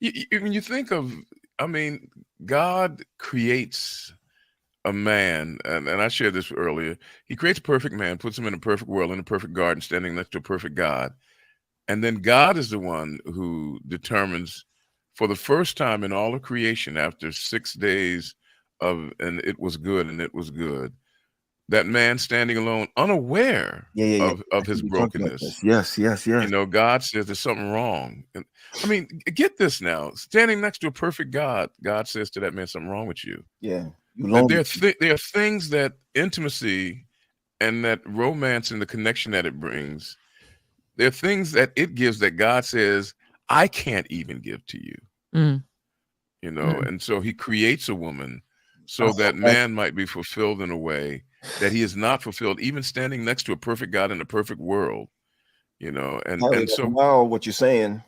When you think of, I mean, God creates a man, and I shared this earlier. He creates a perfect man, puts him in a perfect world, in a perfect garden, standing next to a perfect God. And then God is the one who determines for the first time in all of creation, after 6 days of, and it was good, and it was good, that man standing alone, unaware of his brokenness. Yes. You know, God says there's something wrong. And I mean, get this now. Standing next to a perfect God, God says to that man, something wrong with you. Yeah. There are things that intimacy and that romance and the connection that it brings, there are things that it gives that God says, I can't even give to you. You know, and so he creates a woman so that man might be fulfilled in a way that he is not fulfilled, even standing next to a perfect God in a perfect world. You know, and so wow, what you're saying,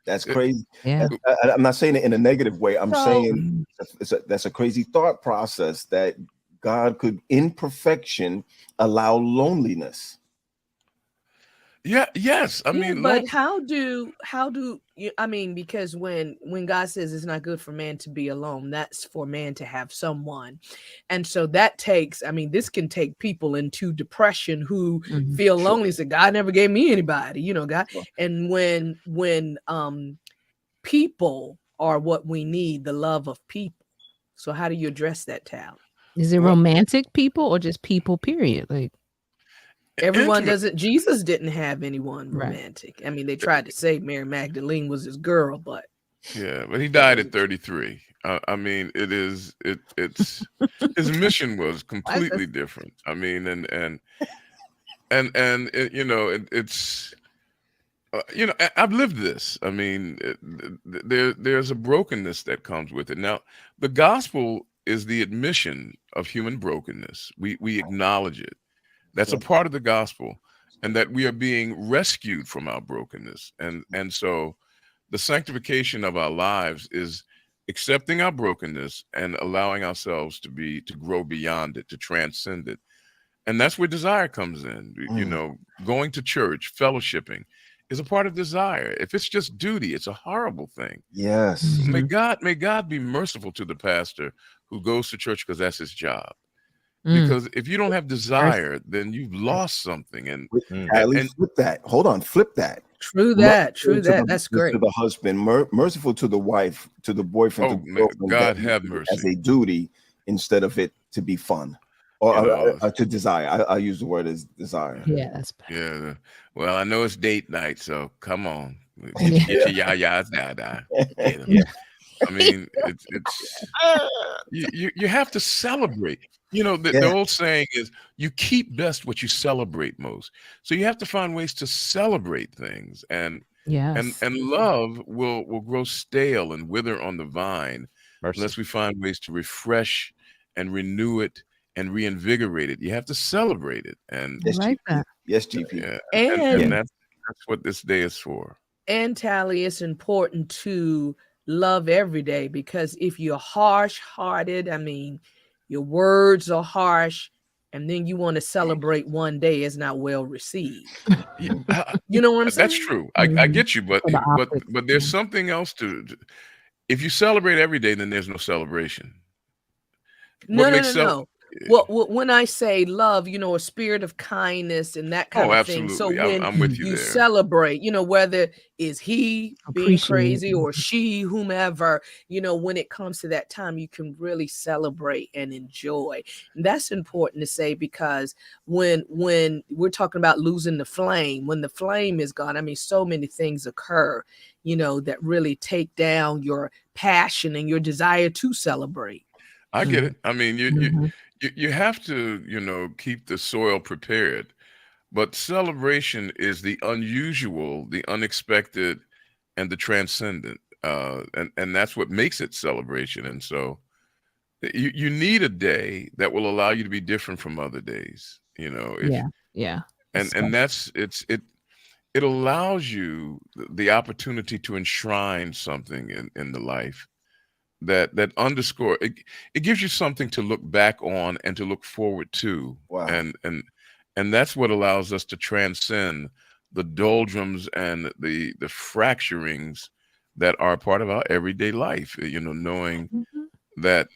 that's crazy. Yeah. I'm not saying it in a negative way. I'm saying that's a crazy thought process that God could, in perfection, allow loneliness. Yeah. Yes. I mean, but how do you? I mean, because when God says it's not good for man to be alone, that's for man to have someone, and so that takes. I mean, this can take people into depression who feel lonely. So God never gave me anybody, you know, God. And when people are what we need, the love of people. So how do you address that, Tally? Is it romantic people or just people? Period. Like. Everyone doesn't. Jesus didn't have anyone romantic. Right. I mean, they tried to say Mary Magdalene was his girl, but yeah, but he died at 33. I mean, it's his mission was completely different. I mean, and it, you know, it's you know, I've lived this. I mean, there's a brokenness that comes with it. Now, the gospel is the admission of human brokenness. We acknowledge it. That's a part of the gospel, and that we are being rescued from our brokenness. And so the sanctification of our lives is accepting our brokenness and allowing ourselves to grow beyond it, to transcend it. And that's where desire comes in. You know, going to church, fellowshipping is a part of desire. If it's just duty, it's a horrible thing. Yes. May God be merciful to the pastor who goes to church because that's his job. Because if you don't have desire, then you've lost something. And flip that. Hold on, flip that. True that. That's great. To the husband, merciful to the wife, to the boyfriend, to the girlfriend, God have mercy. As a duty instead of it to be fun or to desire. I use the word as desire. Yeah, that's bad. Yeah. Well, I know it's date night, so come on, get your yayas down. Yeah. I mean, it's you have to celebrate. You know, the old saying is you keep best what you celebrate most. So you have to find ways to celebrate things, and love will grow stale and wither on the vine unless we find ways to refresh and renew it and reinvigorate it. You have to celebrate it, and I like that. Yes, GP. Yeah, and that's what this day is for. And Tally, it's important to love every day, because if you're harsh-hearted, I mean, your words are harsh, and then you want to celebrate one day, it's not well received. You know what I'm saying? That's true. I get you, but there's something else to. If you celebrate every day, then there's no celebration. No. Well, when I say love, you know, a spirit of kindness and that kind of thing. So when I'm with you there. Celebrate, you know, whether is he being crazy or she, whomever, you know, when it comes to that time, you can really celebrate and enjoy. And that's important to say, because when we're talking about losing the flame, when the flame is gone, I mean, so many things occur, you know, that really take down your passion and your desire to celebrate. I get it. I mean, you have to, you know, keep the soil prepared, but celebration is the unusual, the unexpected, and the transcendent, and that's what makes it celebration. And so, you need a day that will allow you to be different from other days. You know, and that's it allows you the opportunity to enshrine something in the life. That underscore it gives you something to look back on and to look forward to. Wow. And that's what allows us to transcend the doldrums and the fracturings that are part of our everyday life. Knowing that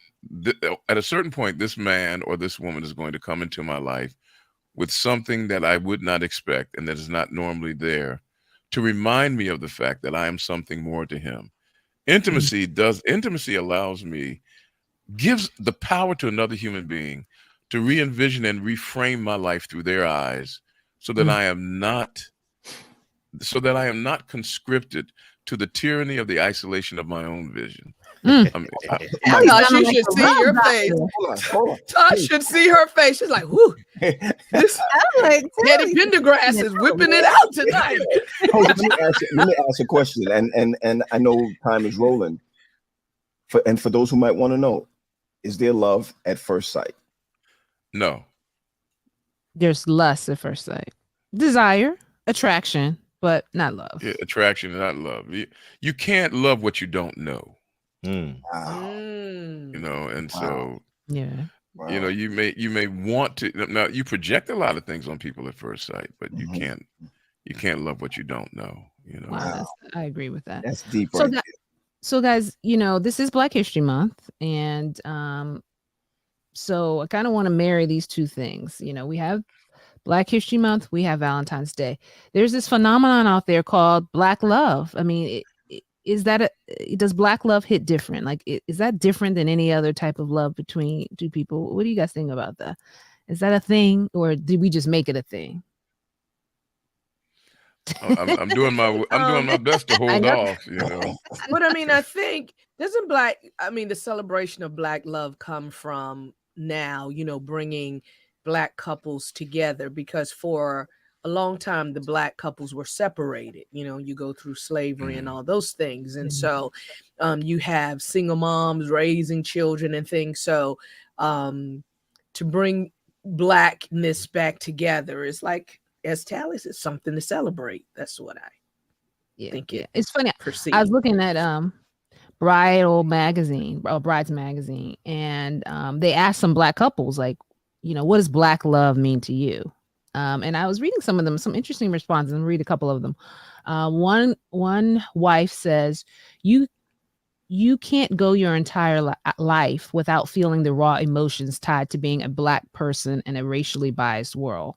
at a certain point, this man or this woman is going to come into my life with something that I would not expect and that is not normally there, to remind me of the fact that I am something more to him. Intimacy allows me, gives the power to another human being to re-envision and reframe my life through their eyes, so that I am not conscripted to the tyranny of the isolation of my own vision. I thought she should see your face. Todd should see her face. She's like, "Whoo, this Teddy Pendergrass is whipping it out tonight." Let me ask a question, and I know time is rolling. For those who might want to know, is there love at first sight? No. There's lust at first sight, desire, attraction, but not love. Yeah, attraction, not love. You can't love what you don't know. Wow. And so you may want to. Now, you project a lot of things on people at first sight, but you can't love what you don't know. Wow, I agree with that. That's deep. So guys, this is Black History Month, and so I kind of want to marry these two things. We have Black History Month, we have Valentine's Day. There's this phenomenon out there called Black love. I mean, does Black love hit different? Like, is that different than any other type of love between two people? What do you guys think about that? Is that a thing, or did we just make it a thing? I'm doing my best to hold off. But I mean, I think the celebration of Black love come from now, bringing Black couples together, because for a long time the Black couples were separated. You go through slavery and all those things, and so you have single moms raising children and things. So to bring Blackness back together is, like, as Tally said, something to celebrate. That's what I think. It's funny. I was looking at Brides magazine, and they asked some Black couples, like, what does Black love mean to you? And I was reading some of them, some interesting responses, and read a couple of them. One wife says, you can't go your entire life without feeling the raw emotions tied to being a Black person in a racially biased world.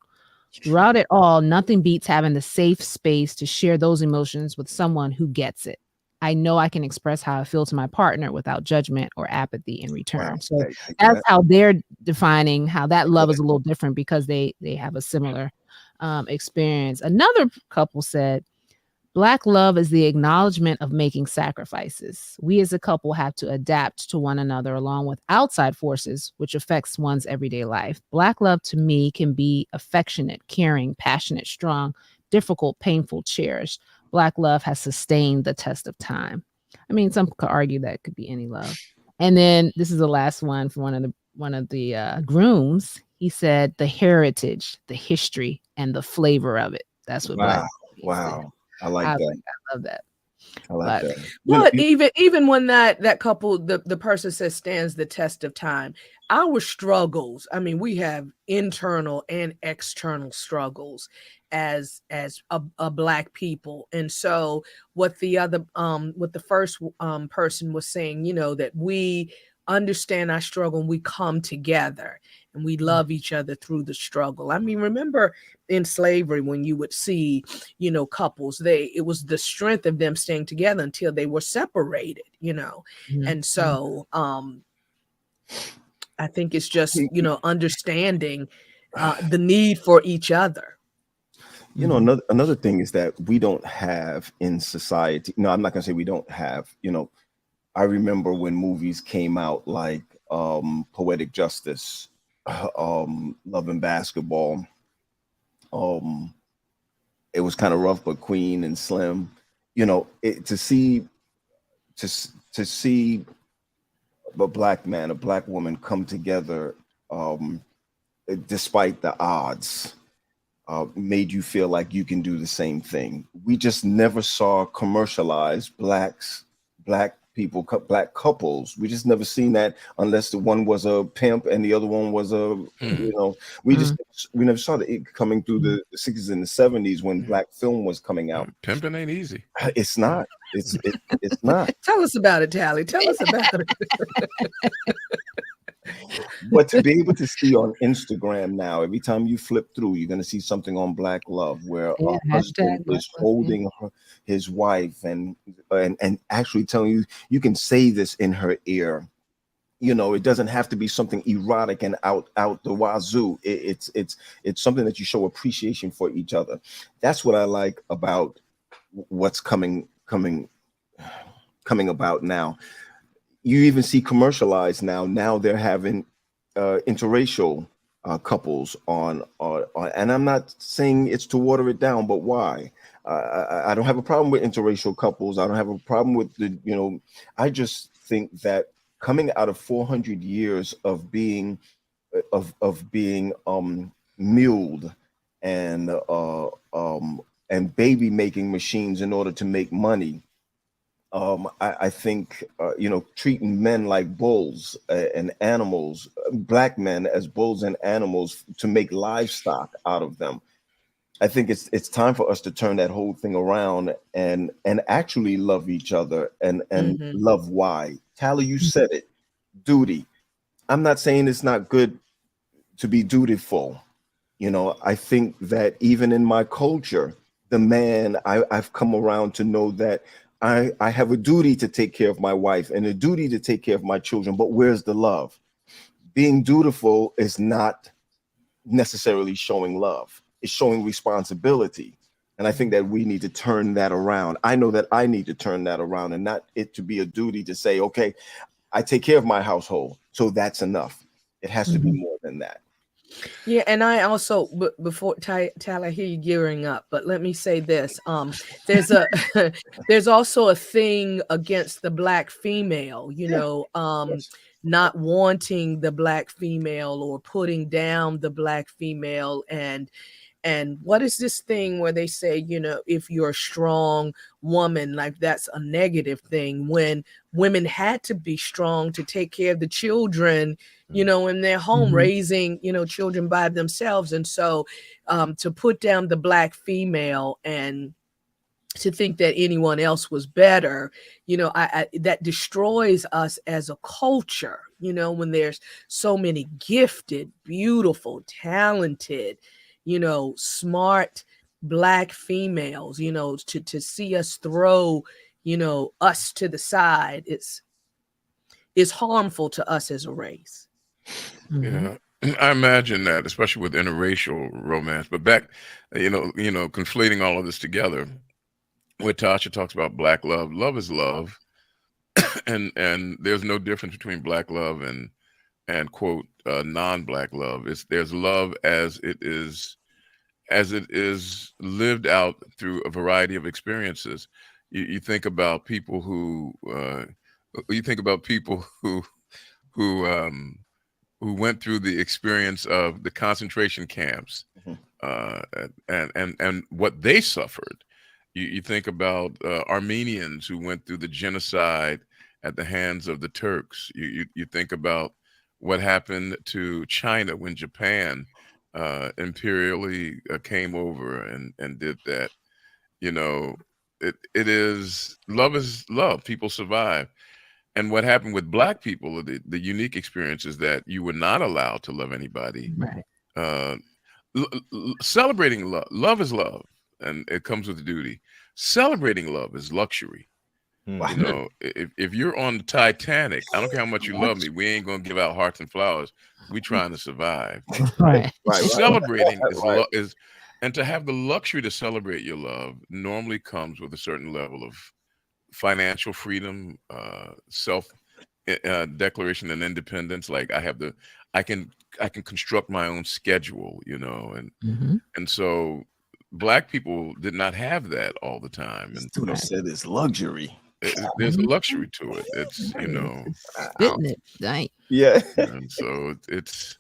Throughout it all, nothing beats having the safe space to share those emotions with someone who gets it. I know I can express how I feel to my partner without judgment or apathy in return. Wow. So that's how they're defining how that love is a little different, because they have a similar experience. Another couple said, Black love is the acknowledgement of making sacrifices. We as a couple have to adapt to one another along with outside forces, which affects one's everyday life. Black love to me can be affectionate, caring, passionate, strong, difficult, painful, cherished. Black love has sustained the test of time. I mean, some could argue that it could be any love. And then this is the last one from one of the grooms. He said, the heritage, the history, and the flavor of it. That's what Black Wow. Said. I like that. I love that. I like that. But even when that couple, the person says stands the test of time, our struggles, I mean, we have internal and external struggles as a Black people. And so what the first person was saying, that we understand our struggle and we come together and we love each other through the struggle. I mean, remember in slavery when you would see, couples, it was the strength of them staying together until they were separated, And so I think it's just, understanding the need for each other. Another thing is that we don't have in society. No, I'm not gonna say we don't have, I remember when movies came out like Poetic Justice, Love and Basketball. It was kind of rough, but Queen and Slim, to see a Black man, a Black woman come together, despite the odds, made you feel like you can do the same thing. We just never saw commercialized Black people, Black couples. We just never seen that, unless the one was a pimp and the other one was we never saw it coming through the 60s and the 70s when Black film was coming out. Pimping ain't easy. It's not. It's not. Tell us about it, Tally. Tell us about it. But to be able to see on Instagram now, every time you flip through, you're going to see something on Black Love where a husband is holding his wife and actually telling you, you can say this in her ear. You know, it doesn't have to be something erotic and out the wazoo. It's something that you show appreciation for each other. That's what I like about what's coming about now. You even see commercialized now. Now they're having interracial couples on, and I'm not saying it's to water it down, but why? I don't have a problem with interracial couples. I don't have a problem with the, you know, I just think that coming out of 400 years of being milled and baby making machines in order to make money. I think you know, treating men like bulls and animals, black men as bulls and animals to make livestock out of them. I think it's time for us to turn that whole thing around and actually love each other and love why. Tally, you said it. Duty. I'm not saying it's not good to be dutiful. You know, I think that even in my culture, the man, I've come around to know that I have a duty to take care of my wife and a duty to take care of my children. But where's the love? Being dutiful is not necessarily showing love. It's showing responsibility. And I think that we need to turn that around. I know that I need to turn that around, and not it to be a duty to say, okay, I take care of my household, so that's enough. It has to be more than that. Yeah, and I also, before Tyler, I hear you gearing up, but let me say this: there's a there's also a thing against the black female, you know, not wanting the black female or putting down the black female, and what is this thing where they say, you know, if you're a strong woman, like that's a negative thing, when women had to be strong to take care of the children, you know, in their home, raising, you know, children by themselves. And so to put down the black female and to think that anyone else was better, you know, I that destroys us as a culture, you know, when there's so many gifted, beautiful, talented, you know, smart black females, you know, to see us throw, you know, us to the side, it's harmful to us as a race. Yeah, I imagine that, especially with interracial romance. But back, you know, conflating all of this together, where Tasha talks about black love, love is love, and there's no difference between black love and quote non-black love. There's love as it is lived out through a variety of experiences. You think about people who who went through the experience of the concentration camps, and what they suffered. You think about Armenians who went through the genocide at the hands of the Turks. You think about what happened to China when Japan imperially came over and did that. You know, it is love. People survive. And what happened with black people, the unique experience is that you were not allowed to love anybody. Right. Celebrating love. Love is love, and it comes with duty. Celebrating love is luxury. You know, if you're on the Titanic, I don't care how much you love me, we ain't gonna give out hearts and flowers. We trying to survive. Right. Celebrating is, and to have the luxury to celebrate your love normally comes with a certain level of financial freedom, self declaration and independence. Like I can construct my own schedule, you know, and so black people did not have that all the time. And I said it's luxury. There's a luxury to it. It's, you know, yeah. And so it's,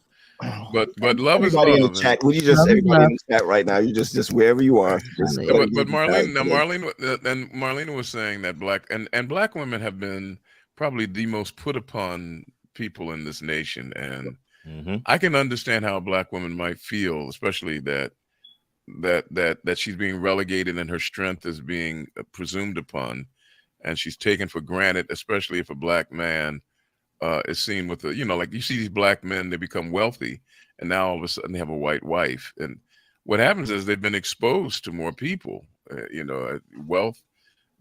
but love is everybody love. In the chat, would you just everybody in the chat right now? You just wherever you are. But Marlene was saying that black women have been probably the most put upon people in this nation, and I can understand how a black woman might feel, especially that she's being relegated and her strength is being presumed upon. and she's taken for granted, especially if a black man is seen with like you see these black men, they become wealthy, and now all of a sudden they have a white wife. And what happens is they've been exposed to more people. Wealth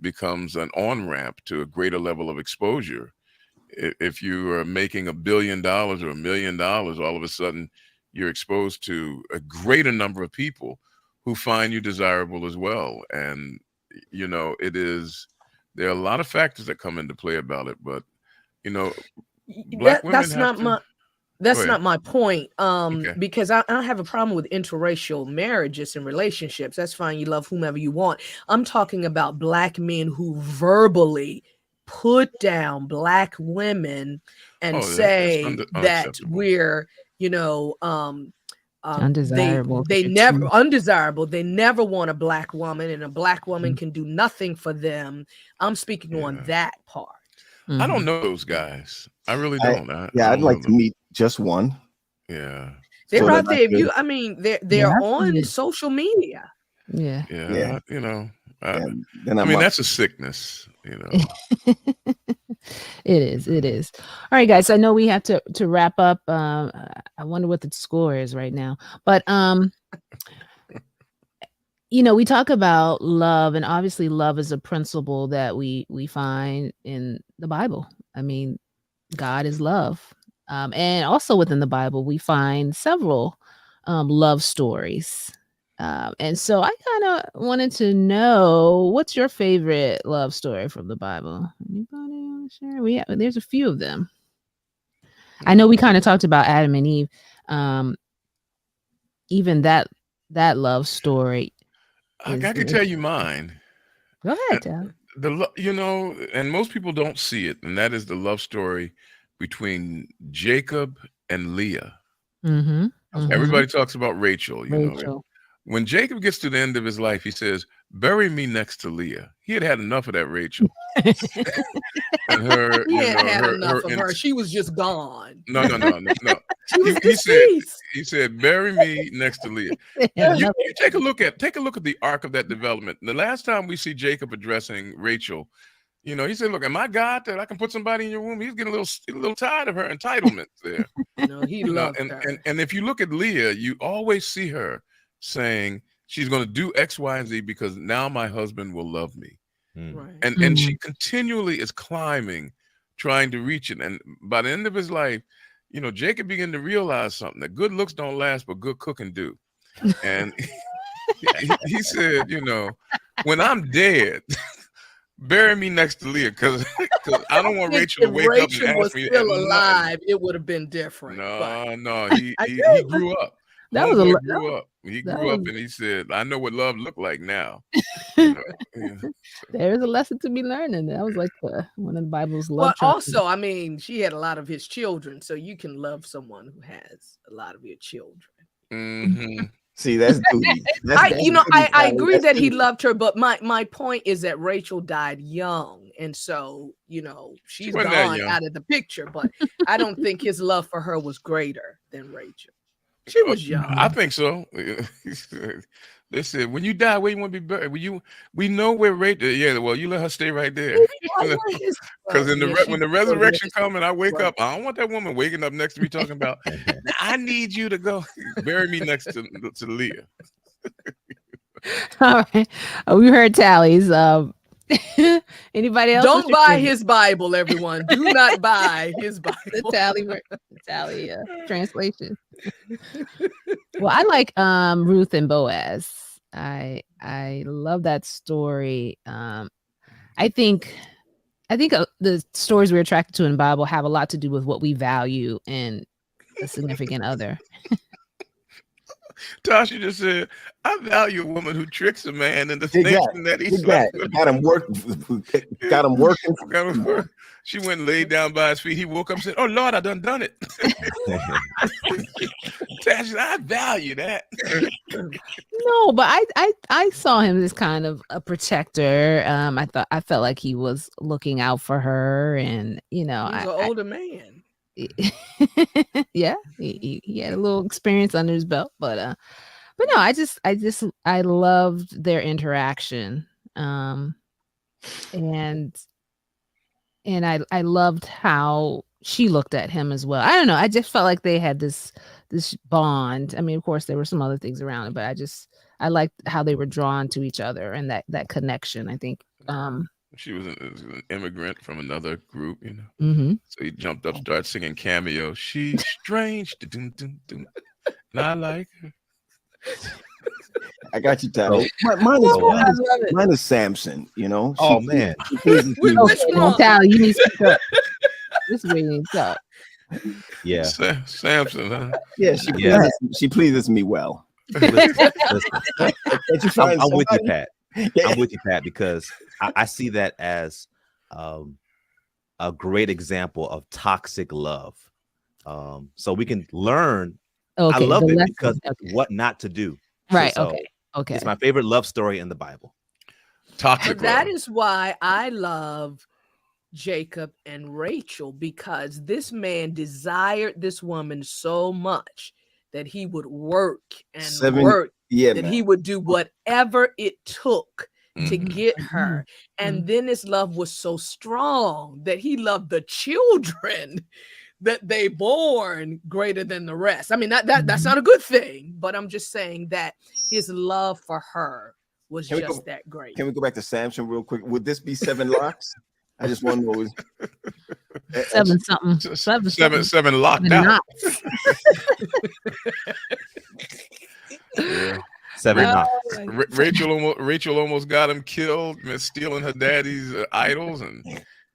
becomes an on-ramp to a greater level of exposure. If you are making $1 billion or $1 million, all of a sudden you're exposed to a greater number of people who find you desirable as well. And, there are a lot of factors that come into play about it, but, black women that's not my point. Because I don't have a problem with interracial marriages and relationships. That's fine. You love whomever you want. I'm talking about black men who verbally put down black women and say that we're, undesirable. Undesirable. They never want a black woman, and a black woman can do nothing for them. I'm speaking on that part. Mm-hmm. I don't know those guys. I really don't. I'd like to meet just one. Yeah. They're out there. They're on social media. Yeah. That's a sickness, It is. All right, guys. I know we have to wrap up. I wonder what the score is right now. But we talk about love, and obviously love is a principle that we find in the Bible. I mean, God is love. And also within the Bible, we find several love stories. And so I kind of wanted to know, what's your favorite love story from the Bible? Anybody want to share? There's a few of them. I know we kind of talked about Adam and Eve. Even that love story. I can tell you mine. Go ahead, Dad. And most people don't see it, and that is the love story between Jacob and Leah. Mm-hmm. Everybody talks about Rachel. When Jacob gets to the end of his life, he says, "Bury me next to Leah." He had enough of that Rachel. And her, had enough of her. She was just gone. No. He said, "Bury me next to Leah." You take a look at the arc of that development. The last time we see Jacob addressing Rachel, he said, "Look, am I God that I can put somebody in your womb?" He's getting a little tired of her entitlement there. He loved her. And if you look at Leah, you always see her saying she's going to do X, Y, and Z because now my husband will love me. Right. And she continually is climbing, trying to reach it. And by the end of his life, Jacob began to realize something, that good looks don't last, but good cooking do. And he said, when I'm dead, bury me next to Leah, because I don't want Rachel to wake up and ask me. If Rachel was still alive, it would have been different. No, he grew up. He grew up and he said, "I know what love looked like now." There's a lesson to be learned, and that was like one of the Bible's love. Well, also, she had a lot of his children, so you can love someone who has a lot of your children. Mm-hmm. See, that's duty. I agree that he loved her, but my point is that Rachel died young, and so she's gone out of the picture. But I don't think his love for her was greater than Rachel. She was young. I think so. They said, "When you die, where you want to be buried?" We know where Rachel. Yeah, well, you let her stay right there. Because when the resurrection comes and I wake up, I don't want that woman waking up next to me talking about, "I need you to go bury me next to Leah." All right, we heard tallies. Anybody else? Don't buy his Bible, everyone. Do not buy his Bible. The tally translation. Well, I like Ruth and Boaz. I love that story. I think the stories we're attracted to in the Bible have a lot to do with what we value in a significant other. Tasha just said, "I value a woman who tricks a man into thinking that he's got him working. She went and laid down by his feet. He woke up and said, 'Oh Lord, I done it.'" Tasha, I value that. No, but I saw him as kind of a protector. I felt like he was looking out for her, and he's an older man. Yeah, he had a little experience under his belt, but no, I loved their interaction. and I loved how she looked at him as well. I don't know. I just felt like they had this bond. I mean, of course, there were some other things around it, but I liked how they were drawn to each other and that connection. I think. She was an immigrant from another group, you know. Mm-hmm. So he jumped up, started singing Cameo. She's strange, and I like her. I got you, Tally. Mine is Samson. You know. Man. Tally, you need to speak up. This way you need to. Yeah. Samson, huh? Yeah, she pleases me well. Listen. I'm with you, Pat. I'm with you, Pat, because I see that as a great example of toxic love. So we can learn. I love it because what not to do. Right. So okay. It's my favorite love story in the Bible. Toxic. That is why I love Jacob and Rachel, because this man desired this woman so much that he would work and work. Yeah, that man. he would do whatever it took to get her. And then his love was so strong that he loved the children that they born greater than the rest. I mean, that's not a good thing, but I'm just saying that his love for her was that great. Can we go back to Samson real quick? Would this be 7 locks? I just want to know. 7 something. 7 locked out. Yeah. 7 knots. Rachel almost got him killed, stealing her daddy's idols, and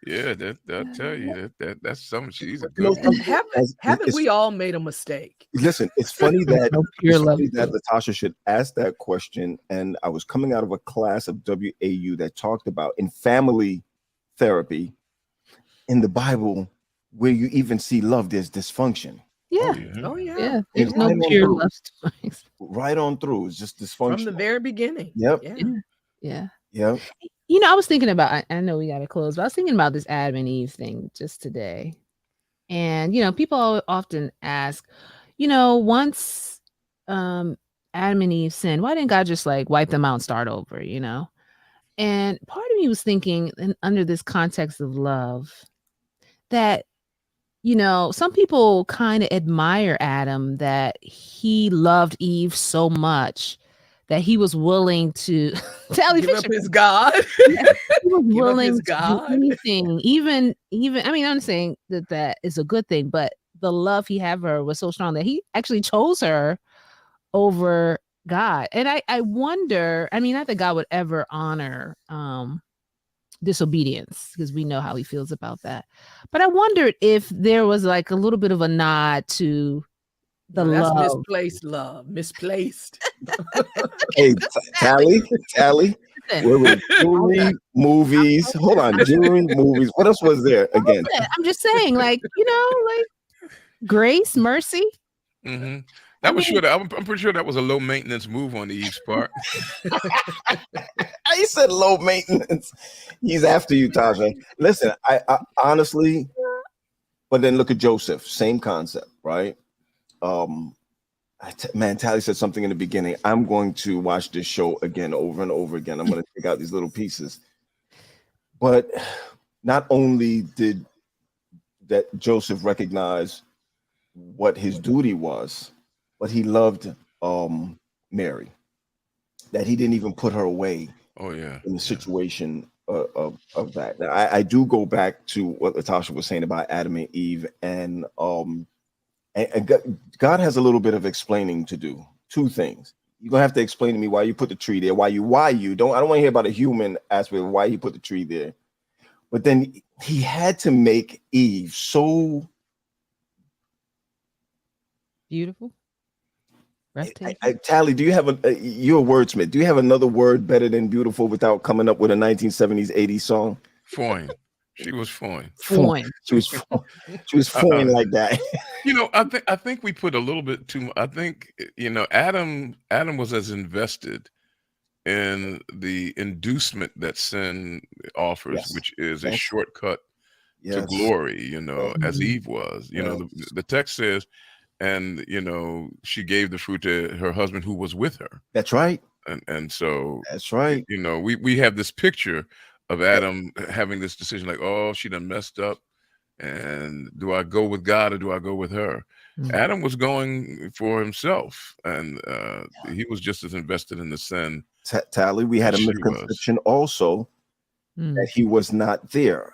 I'll tell you that's something. She's a good. Haven't we all made a mistake? Listen, it's funny that Latasha should ask that question. And I was coming out of a class of WAU that talked about in family therapy, in the Bible, where you even see love, there's dysfunction. Yeah. Oh yeah. There's no pure love stories. Right on through. It's just dysfunction. From the very beginning. Yep. Yeah. You know, I was thinking about, I know we got to close, but I was thinking about this Adam and Eve thing just today. And, you know, people often ask, you know, once Adam and Eve sinned, why didn't God just like wipe them out and start over, you know? And part of me was thinking, under this context of love, that, you know, some people kind of admire Adam, that he loved Eve so much that he was willing to give up his God. He was willing to do anything, even. I mean, I'm saying that is a good thing, but the love he had for her was so strong that he actually chose her over God. And I wonder. I mean, not that God would ever honor disobedience, because we know how he feels about that. But I wondered if there was like a little bit of a nod to the love. Misplaced love. Misplaced. Hey, Tally. Jewelry, movies. Hold on, jewelry, movies. What else was there again? I'm just saying, like, you know, like grace, mercy. Mm-hmm. I'm pretty sure that was a low maintenance move on Eve's part. He said low maintenance. He's after you, Taja. Listen, I honestly, but then look at Joseph. Same concept, right? Man, Tally said something in the beginning. I'm going to watch this show again over and over again. I'm going to take out these little pieces. But not only did that Joseph recognize what his duty was, but he loved Mary, that he didn't even put her away. In the situation of that. Now, I do go back to what Latasha was saying about Adam and Eve, and God has a little bit of explaining to do. 2 things. You're gonna have to explain to me why you put the tree there, why you don't. I don't want to hear about a human aspect of why he put the tree there. But then he had to make Eve so beautiful. Tally, do you have you're a wordsmith? Do you have another word better than beautiful without coming up with a 1970s 80s song? Foreign. She was foreign. She was foreign like that. You know, I think we put a little bit too much. I think, you know, Adam was as invested in the inducement that sin offers, which is a shortcut to glory, you know, as Eve was. You know, the text says, and, you know, she gave the fruit to her husband who was with her. That's right. And so that's right. You know, we have this picture of Adam having this decision, like, oh, she done messed up, and do I go with God or do I go with her? Adam was going for himself, and he was just as invested in the sin. Tally, we had a misconception also that he was not there.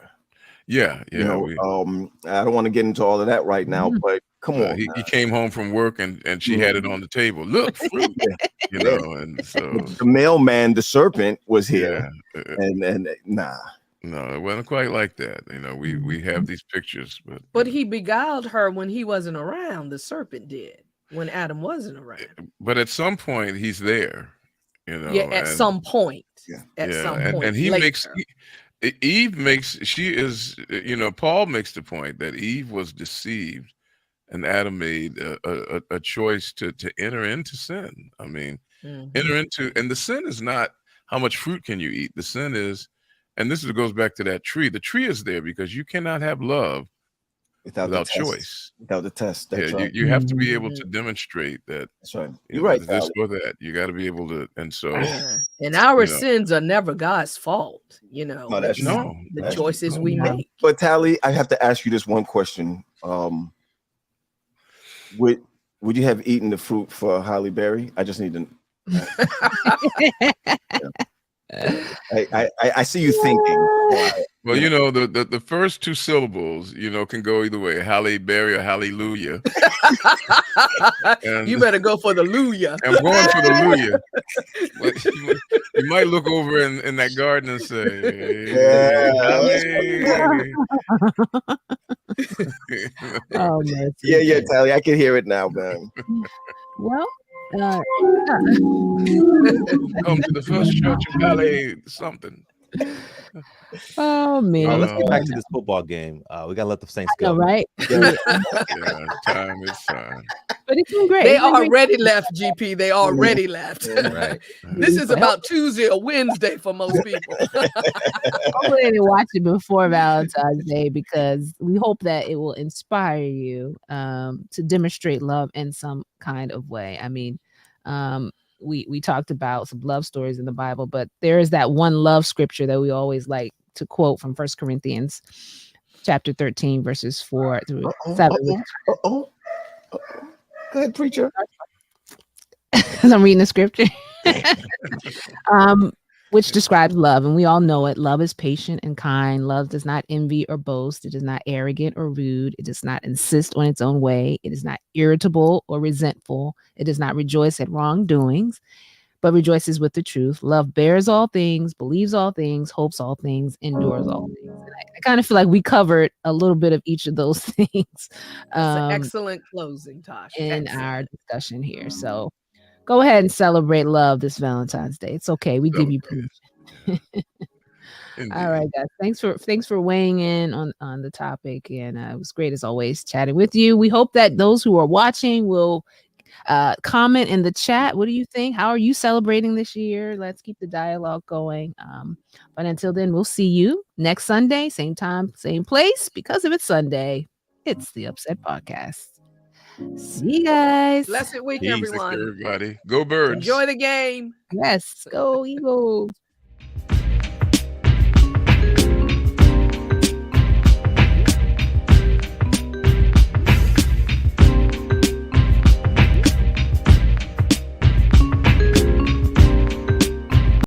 Yeah. You know, I don't want to get into all of that right now, but come on. He came home from work and she had it on the table. Look, fruit, you know, and so the mailman, the serpent, was here, and nah. No, it wasn't quite like that. You know, we have these pictures, but he beguiled her when he wasn't around. The serpent did when Adam wasn't around. But at some point, he's there. You know, at some point. At some point, and he later. Eve makes. She is. You know, Paul makes the point that Eve was deceived, and Adam made a choice to enter into sin. I mean, enter into, and the sin is not how much fruit can you eat. The sin is. And this goes back to that tree. The tree is there because you cannot have love without choice. Without the test. That's right. You have to be able to demonstrate that. That's right. You're right. This or that. You got to be able to. And so. And our sins are never God's fault. You know. No, that's the choices we make. But Tally, I have to ask you this one question. Would you have eaten the fruit for Halle Berry? I just need to. I see you thinking. Well, you know, the first two syllables, you know, can go either way. Halle Berry or hallelujah. You better go for the Luya. I'm going for the Luya. But you might look over in that garden and say, oh, man. Yeah, Tally, I can hear it now, man. Well, come to the first church of ballet something. Oh man, let's get back to this football game. We gotta let the Saints go, right? Time is time. But it's been great. They already left, GP. They already left. Right. This is about Tuesday or Wednesday for most people. I'm going to watch it before Valentine's Day because we hope that it will inspire you to demonstrate love in some kind of way. I mean, we talked about some love stories in the Bible, but there is that one love scripture that we always like to quote from 1 Corinthians chapter 13, verses 4 through 7. Go ahead, preacher. I'm reading the scripture. Which describes love, and we all know it. Love is patient and kind. Love does not envy or boast. It is not arrogant or rude. It does not insist on its own way. It is not irritable or resentful. It does not rejoice at wrongdoings, but rejoices with the truth. Love bears all things, believes all things, hopes all things, endures all things. And I kind of feel like we covered a little bit of each of those things. It's an excellent closing, Tosh. In our discussion here. So go ahead and celebrate love this Valentine's Day. It's okay. We give you permission. All right, guys. Thanks for weighing in on the topic. And it was great as always chatting with you. We hope that those who are watching will comment in the chat. What do you think? How are you celebrating this year? Let's keep the dialogue going. But until then, we'll see you next Sunday, same time, same place. Because if it's Sunday, it's the UpSet Podcast. See you guys. Blessed week, everyone. Everybody. Go Birds. Enjoy the game. Yes. Go Eagles.